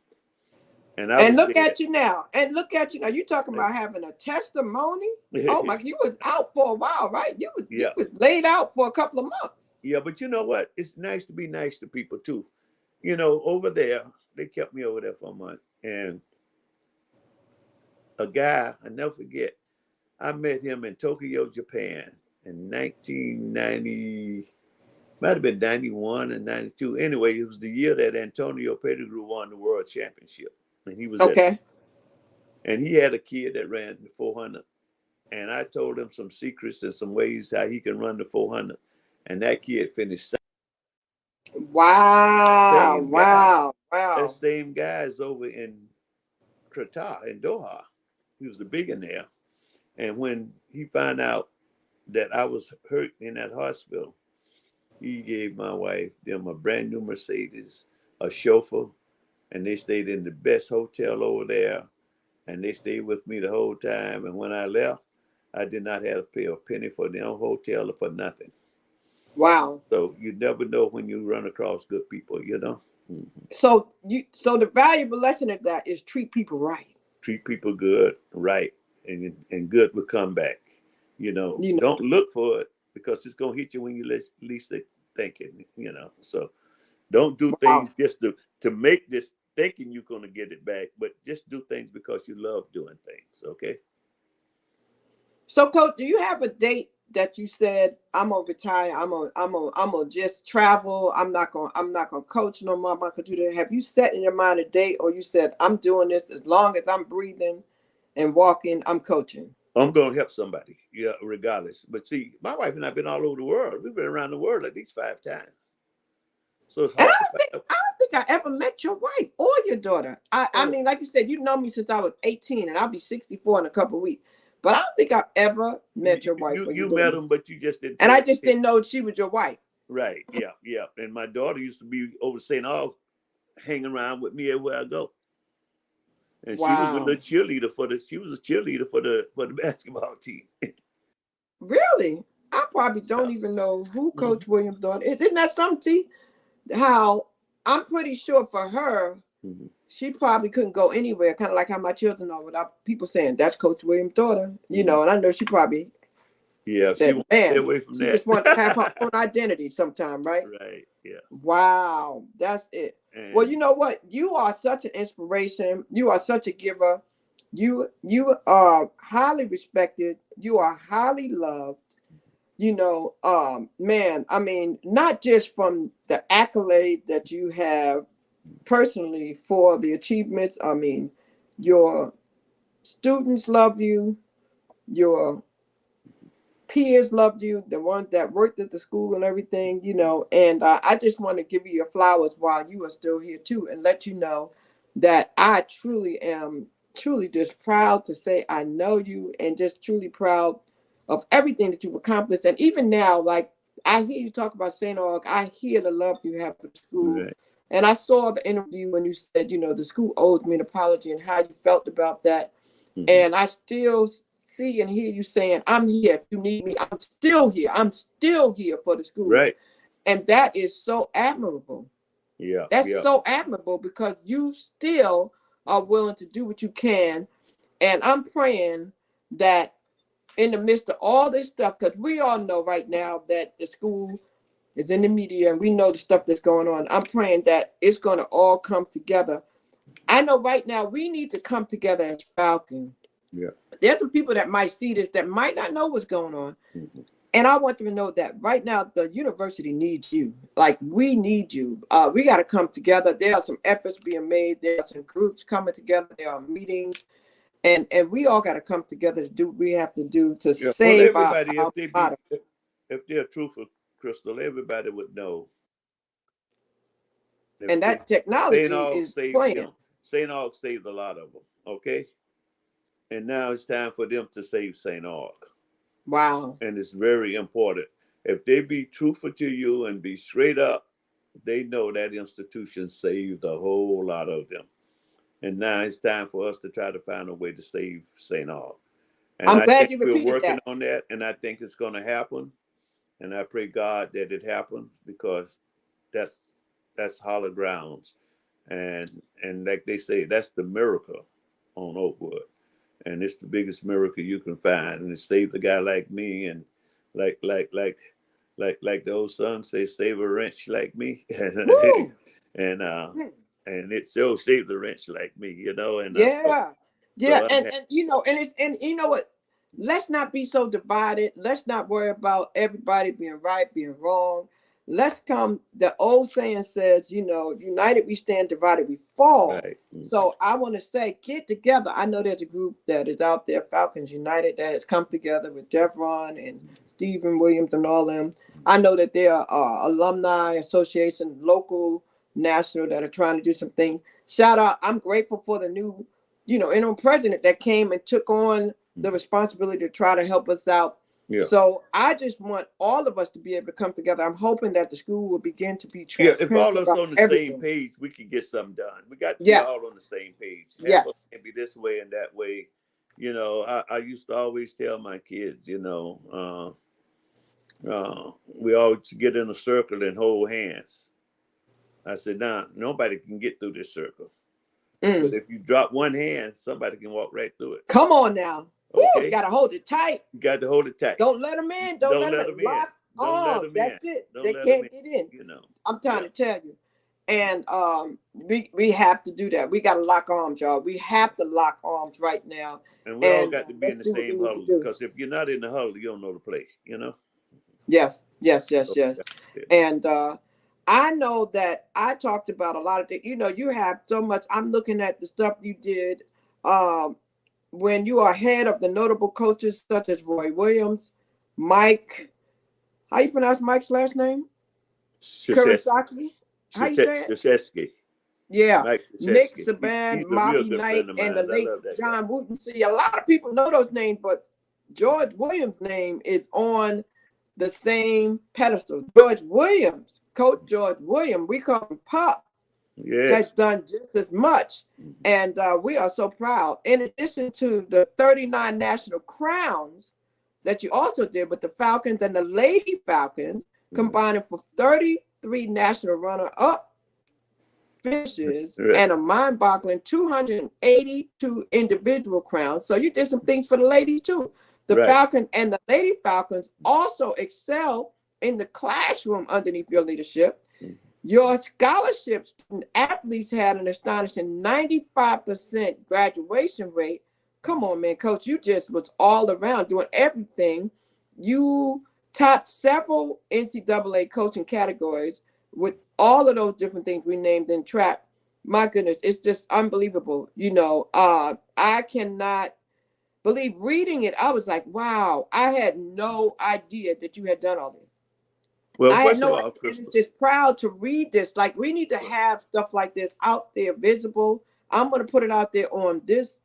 And I And was look dead. at you now. And look at you now. You talking about having a testimony? Oh my! You was out for a while, right? You Yeah. was laid out for a couple of months. Yeah, but you know what? It's nice to be nice to people too. Over there, they kept me over there for a month. And a guy, I never forget, I met him in Tokyo, Japan in 1990, might have been 91 and 92. Anyway, it was the year that Antonio Pettigrew won the world championship. And he was at, Okay. and he had a kid that ran the 400. And I told him some secrets and some ways how he can run the 400. And that kid finished second. Wow. Same guy. Wow. That Wow. same guy is over in Qatar, in Doha. He was the billionaire. And when he found out that I was hurt in that hospital, he gave my wife them a brand new Mercedes, a chauffeur, and they stayed in the best hotel over there. And they stayed with me the whole time. And when I left, I did not have to pay a penny for their own hotel or for nothing. Wow. So you never know when you run across good people. Mm-hmm. So the valuable lesson of that is treat people right. Treat people good, right, and good will come back. You know. Don't look for it because it's gonna hit you when you least think it. So don't do Wow. things just to make this thinking you're gonna get it back, but just do things because you love doing things. Okay. So, Coach, do you have a date that you said I'm gonna retire? I'm gonna just travel. I'm not gonna coach no more. I'm not gonna do that. Have you set in your mind a date, or you said I'm doing this as long as I'm breathing and walking? I'm coaching. I'm gonna help somebody, yeah, regardless. But see, my wife and I've been all over the world. We've been around the world at least 5 times. So it's And hard to I find. don't think I ever met your wife or your daughter. I mean, like you said, you know me since I was 18, and I'll be 64 in a couple of weeks. But I don't think I've ever met your wife or your You daughter. met them, but you just didn't. And I just didn't know she was your wife. Right. Yeah. Yeah. And my daughter used to be over St. Aug, hanging around with me everywhere I go. And she was Wow. a cheerleader for the basketball team. Really? I probably don't even know who Coach Williams' daughter is. Isn't that something? How I'm pretty sure for her, she probably couldn't go anywhere, kind of like how my children are without people saying that's Coach Williams' daughter, you know, and I know she probably Yeah, she said, wants to stay man, away from she that. just wants to have her own identity sometime, right? Right. Yeah. Wow, that's it. And Well, you know what? You are such an inspiration. You are such a giver. You are highly respected. You are highly loved. You know, man, I mean, not just from the accolade that you have personally for the achievements. I mean, your students love you, your peers loved you, the ones that worked at the school and everything, you know. And I just want to give you your flowers while you are still here too, and let you know that I truly am just proud to say I know you, and just truly proud of everything that you've accomplished. And even now, like, I hear you talk about St. Aug, I hear the love you have for the school. right. And I saw the interview when you said, you know, the school owes me an apology and how you felt about that. And I still see and hear you saying, I'm here. If you need me, I'm still here. I'm still here for the school. Right. And that is so admirable. Yeah. That's yeah. so admirable, because you still are willing to do what you can. And I'm praying that in the midst of all this stuff, because we all know right now that the school is in the media and we know the stuff that's going on. I'm praying that it's going to all come together. I know right now we need to come together as Falcon. Yeah. There's some people that might see this that might not know what's going on. And I want them to know that right now the university needs you. Like, we need you. We got to come together. There are some efforts being made. There are some groups coming together. There are meetings. And we all got to come together to do what we have to do to save everybody, our if they're truthful, Crystal, everybody would know. And that technology is playing. them. St. Aug saved a lot of them. Okay. And now it's time for them to save St. Aug. Wow. And it's very important. If they be truthful to you and be straight up, they know that institution saved a whole lot of them. And now it's time for us to try to find a way to save St. Aug. And I'm I glad think you we're repeated working that. on that, and I think it's going to happen. And I pray God that it happens, because that's hollow grounds. And like they say, that's the miracle on Oakwood. And it's the biggest miracle you can find. And it saved a guy like me, and like the old song say, save a wrench like me. Woo! And it sure saved a wrench like me, you know. And Yeah. so And you know, and you know what? Let's not be so divided. Let's not worry about everybody being right, being wrong. Let's come. The old saying says, you know, united we stand, divided we fall. right. So I want to say, get together. I know there's a group that is out there, Falcons United, that has come together with Devron and Stephen Williams and all them. I know that there are alumni association, local, national, that are trying to do some things. Shout out. I'm grateful for the new, you know, interim president that came and took on the responsibility to try to help us out. Yeah. So I just want all of us to be able to come together. I'm hoping that the school will begin to be Yeah, transparent. if all of us on the everything. same page, we can get something done. We got to be Yes. all on the same page. Yes. Us can be this way and that way. You know, I used to always tell my kids, you know, we all get in a circle and hold hands. I said, nah, nobody can get through this circle. But if you drop one hand, somebody can walk right through it. Come on now. Okay. You got to hold it tight. You got to hold it tight. Don't let them in. Don't let them in. Lock arms. That's it. They can't get in. You know. I'm trying to tell you. And we have to do that. We got to lock arms, y'all. We have to lock arms right now. And we all got to be in the same huddle, because if you're not in the huddle, you don't know the play, you know? Yes. And I know that I talked about a lot of things. You know, you have so much. I'm looking at the stuff you did when you are head of the notable coaches such as Roy Williams, Mike. How you pronounce Mike's last name? Kurosaki. How you say it? Krzyzewski. Yeah, Mike Nick Krzyzewski. Saban, He's a real Bobby good Knight, friend of and mine. the I late love that guy. John Wooten. See, a lot of people know those names, but George Williams' name is on the same pedestal. George Williams, Coach George Williams, we call him Pop, has Yes. done just as much. And we are so proud. In addition to the 39 national crowns that you also did with the Falcons and the Lady Falcons, combining for 33 national runner-up finishes Right. and a mind-boggling 282 individual crowns. So you did some things for the ladies too. The Right. Falcon and the Lady Falcons also excel in the classroom underneath your leadership. Your scholarship student athletes had an astonishing 95% graduation rate. Come on, man, coach, you just was all around doing everything. You topped several NCAA coaching categories with all of those different things we named in track. My goodness, it's just unbelievable. I cannot believe reading it. I was like, wow, I had no idea that you had done all this. Well, I had first of no all, idea, and Crystal. it's just proud to read this. Like, we need to have stuff like this out there visible. I'm going to put it out there on this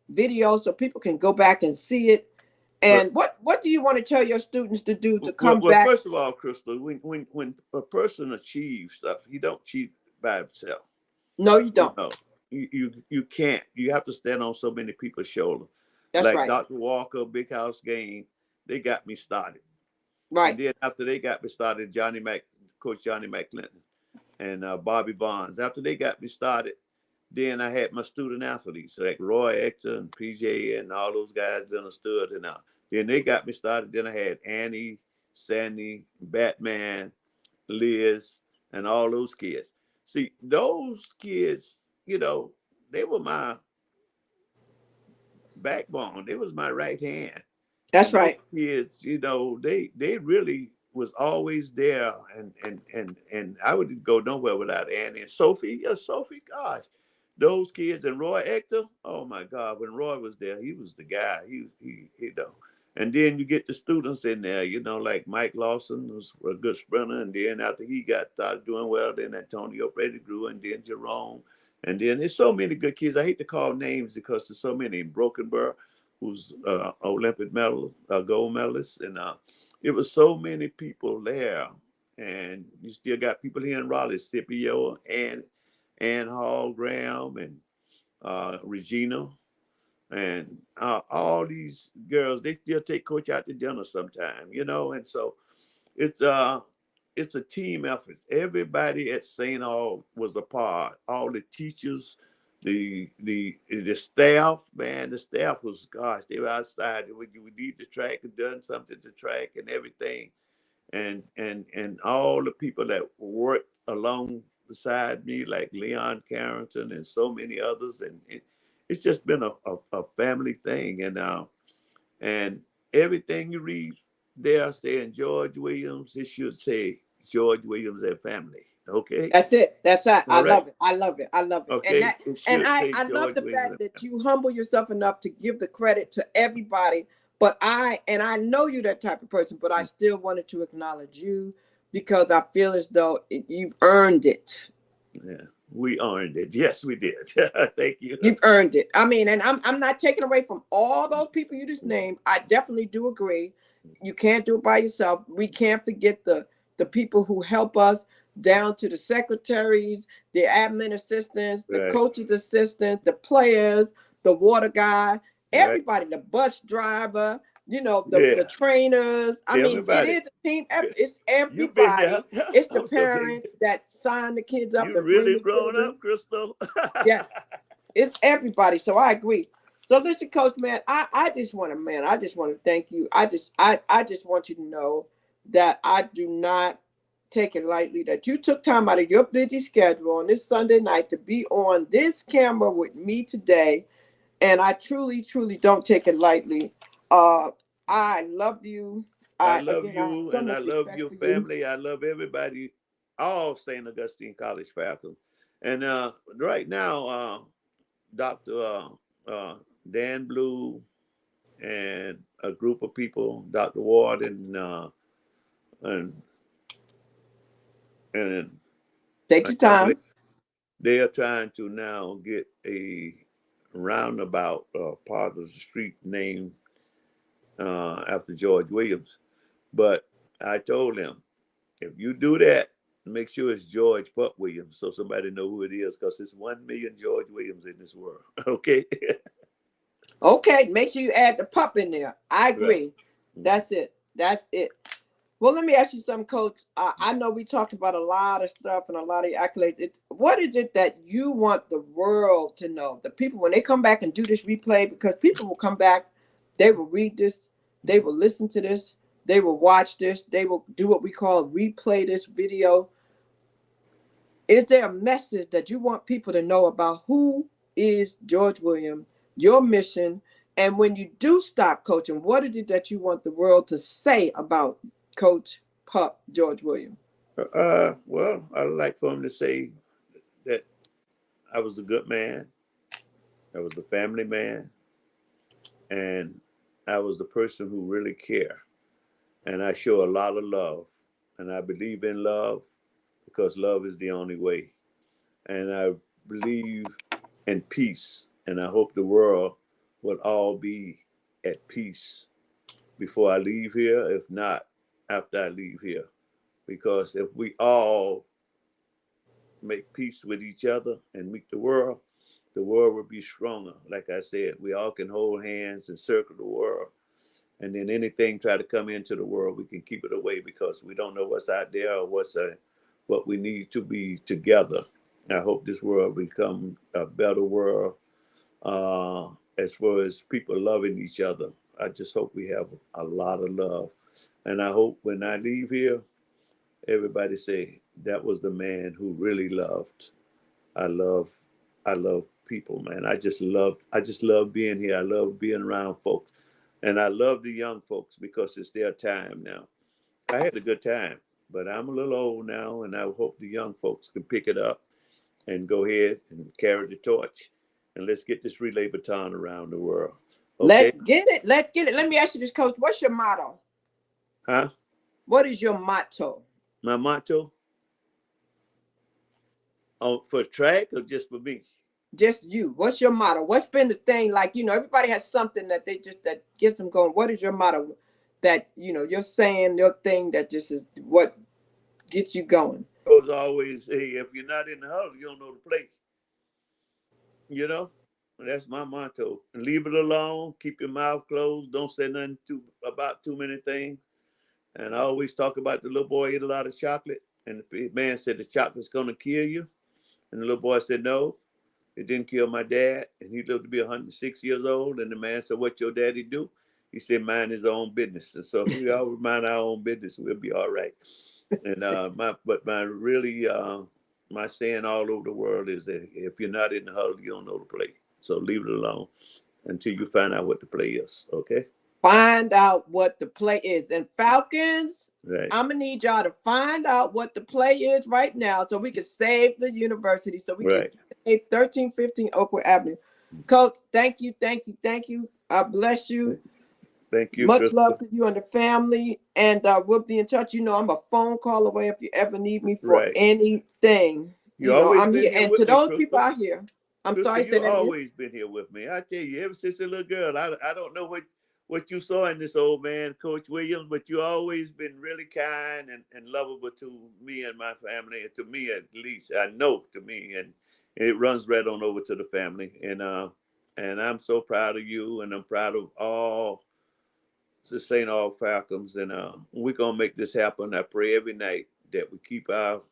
video so people can go back and see it. Well, And what do you want to tell your students to do to come well, back? first of all, Crystal, when a person achieves stuff, he don't achieve by himself. No, you You don't. know, you can't. You have to stand on so many people's shoulders. That's Like right. Dr. Walker, Big House Game, they got me started. And Right. then after they got me started, Coach Johnny McClinton and Bobby Bonds. After they got me started, then I had my student athletes like Roy Ector and PJ and all those guys that understood. And then they got me started. Then I had Annie, Sandy, Batman, Liz, and all those kids. See, those kids, they were my backbone. They was my right hand. That's And those right. kids, they really was always there, and I would go nowhere without Annie and Sophie. Yeah, Sophie, gosh, those kids and Roy Ector. Oh my God, when Roy was there, he was the guy. He. And then you get the students in there, like Mike Lawson was a good sprinter, and then after he got started doing well, then Antonio Pettigrew, and then Jerome, and then there's so many good kids. I hate to call names because there's so many. Brokenburg, who's Olympic medal, gold medalist, and it was so many people there. And you still got people here in Raleigh, Scipio and Ann Hall Graham and Regina, and all these girls. They still take Coach out to dinner sometime, and so it's it's a team effort. Everybody at St. Aug was a part. All the teachers, the staff, man, the staff was, gosh, they were outside. We need the track and done something to track and everything. And all the people that worked along beside me, like Leon Carrington and so many others. And it's just been a family thing. And everything you read there saying George Williams, it should say George Williams and family. Okay. That's it. That's right. I All right. love it. I love it. I love it. And Okay. that It and should I say I love George the Williams fact and that family. you humble yourself enough to give the credit to everybody. But I know you're that type of person, but I still wanted to acknowledge you because I feel as though you've earned it. Yeah. We earned it. Yes, we did. Thank you. You've earned it. I mean, and I'm not taking away from all those people you just named. I definitely do agree. You can't do it by yourself. We can't forget the people who help us, down to the secretaries, the admin assistants, the Right. coaches assistants, the players, the water guy, Right. everybody, the bus driver, Yeah. the trainers. I Tell me mean, it about it. is a team effort. It's You've been everybody. there. It's the I'm so glad. parents that sign the kids up You and bring really the grown children. up, Crystal. Yes, it's everybody. So I agree. So listen, coach, man, I just want to, man, I just want to thank you. I just want you to know that I do not take it lightly that you took time out of your busy schedule on this Sunday night to be on this camera with me today. And I truly, truly don't take it lightly. I love you. I I love again I have you so and I much love respect your for you. family. I love everybody, all St. Augustine College Falcons. And right now, Dr. Dan Blue and a group of people, Dr. Ward and and Take a your young lady. time. They are trying to now get a roundabout part of the street named after George Williams. But I told him, if you do that, make sure it's George Putt Williams so somebody know who it is, because there's 1 million George Williams in this world. Okay. Okay, make sure you add the pup in there. I Right. agree. That's it. That's it. Well, let me ask you something, Coach. I know we talked about a lot of stuff and a lot of accolades. What is it that you want the world to know? The people, when they come back and do this replay, because people will come back, they will read this, they will listen to this, they will watch this, they will do what we call replay this video. Is there a message that you want people to know about who is George Williams, your mission, and when you do stop coaching, what is it that you want the world to say about Coach Pup George Williams? Well, I'd like for him to say that I was a good man, I was a family man, and I was the person who really cared. And I show a lot of love, and I believe in love because love is the only way. And I believe in peace, and I hope the world will all be at peace before I leave here, if not after I leave here. Because if we all make peace with each other and meet the world will be stronger. Like I said, we all can hold hands and circle the world. And then anything try to come into the world, we can keep it away because we don't know what's out there or what we need to be together. I hope this world become a better world as far as people loving each other. I just hope we have a lot of love. And I hope when I leave here, everybody say that was the man who really loved. I love I love people, man. I just love being here. I love being around folks. And I love the young folks because it's their time now. I had a good time, but I'm a little old now and I hope the young folks can pick it up and go ahead and carry the torch. And let's get this relay baton around the world. Okay? Let's get it. Let's get it. Let me ask you this, Coach. What's your motto? Huh? What is your motto? My motto? Oh, for track or just for me? Just you. What's your motto? What's been the thing? Like, everybody has something that that gets them going. What is your motto that, you're saying, your thing that just is what gets you going? As always, hey, if you're not in the huddle, you don't know the play. You know? That's my motto. And leave it alone. Keep your mouth closed. Don't say nothing about too many things. And I always talk about the little boy ate a lot of chocolate. And the man said the chocolate's going to kill you. And the little boy said, no, it didn't kill my dad. And he lived to be 106 years old. And the man said, what your daddy do? He said, mind his own business. And so if we all mind our own business, we'll be all right. And my saying all over the world is that if you're not in the huddle, you don't know the play. So leave it alone until you find out what the play is. Okay. Find out what the play is. And Falcons, Right. I'm going to need y'all to find out what the play is right now so we can save the university, so we can save 1315 Oakwood Avenue. Coach, thank you, thank you, thank you. I bless you. Thank you. Much love to you and the family. And we'll be in touch. I'm a phone call away if you ever need me for anything. I'm here. And to those people out here, I'm sorry, you've always been here with me. I tell you, ever since a little girl, I don't know what you saw in this old man, Coach Williams, but you always been really kind and lovable to me and my family, and to me at least. I know to me, and it runs right on over to the family. And I'm so proud of you, and I'm proud of all the St. All Falcons, and we're gonna make this happen. I pray every night that we keep our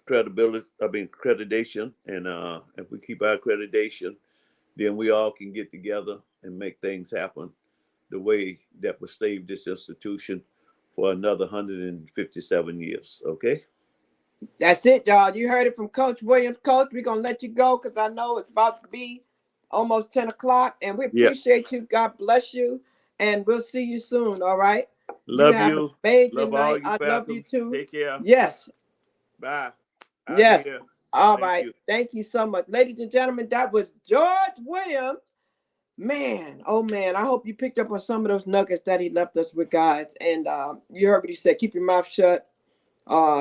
accreditation, and if we keep our accreditation, then we all can get together and make things happen the way that will save this institution for another 157 years. Okay. That's it, y'all. You heard it from Coach Williams. Coach, we're going to let you go because I know it's about to be almost 10 o'clock. And we appreciate you. God bless you. And we'll see you soon. All right. Love you. Amazing night. I love you too. Take care. Yes. Bye. Yes. All right. Thank you so much. Ladies and gentlemen, that was George Williams. Man, oh man, I hope you picked up on some of those nuggets that he left us with, guys. And you heard what he said. Keep your mouth shut.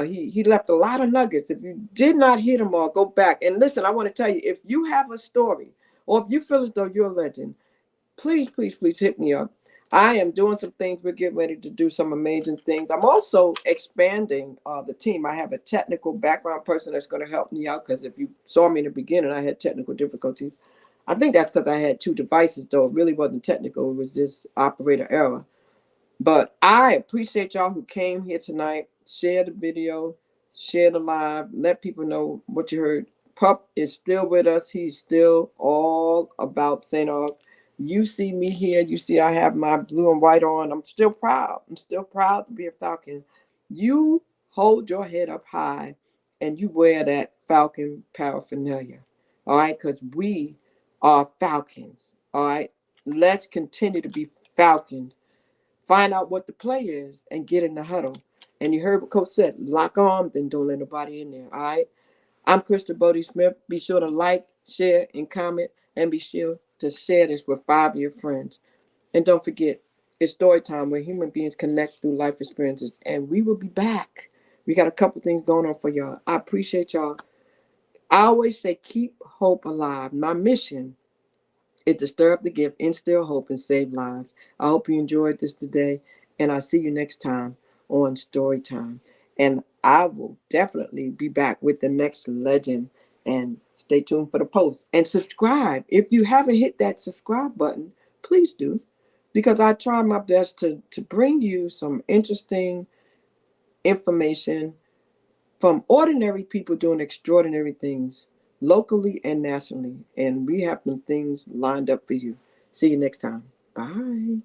He left a lot of nuggets. If you did not hear them all, go back and listen. I want to tell you, if you have a story or if you feel as though you're a legend, please, please, please hit me up. I am doing some things. We're getting ready to do some amazing things. I'm also expanding the team. I have a technical background person that's going to help me out because if you saw me in the beginning, I had technical difficulties. I think that's because I had two devices, though. It really wasn't technical. It was just operator error. But I appreciate y'all who came here tonight. Share the video, share the live, let people know what you heard. Pup is still with us. He's still all about St. Aug. You see me here. You see I have my blue and white on. I'm still proud. I'm still proud to be a Falcon. You hold your head up high and you wear that Falcon paraphernalia. All right, because we are Falcons. All right. Let's continue to be Falcons. Find out what the play is and get in the huddle. And you heard what Coach said, lock arms and don't let nobody in there. All right. I'm Krista Bodie Smith. Be sure to like, share, and comment, and be sure to share this with 5 of your friends. And don't forget, it's story time where human beings connect through life experiences. And we will be back. We got a couple things going on for y'all. I appreciate y'all. I always say keep hope alive. My mission is to stir up the gift, instill hope, and save lives. I hope you enjoyed this today, and I'll see you next time on Story Time. And I will definitely be back with the next legend. And stay tuned for the post. And subscribe. If you haven't hit that subscribe button, please do. Because I try my best to bring you some interesting information from ordinary people doing extraordinary things locally and nationally. And we have some things lined up for you. See you next time. Bye.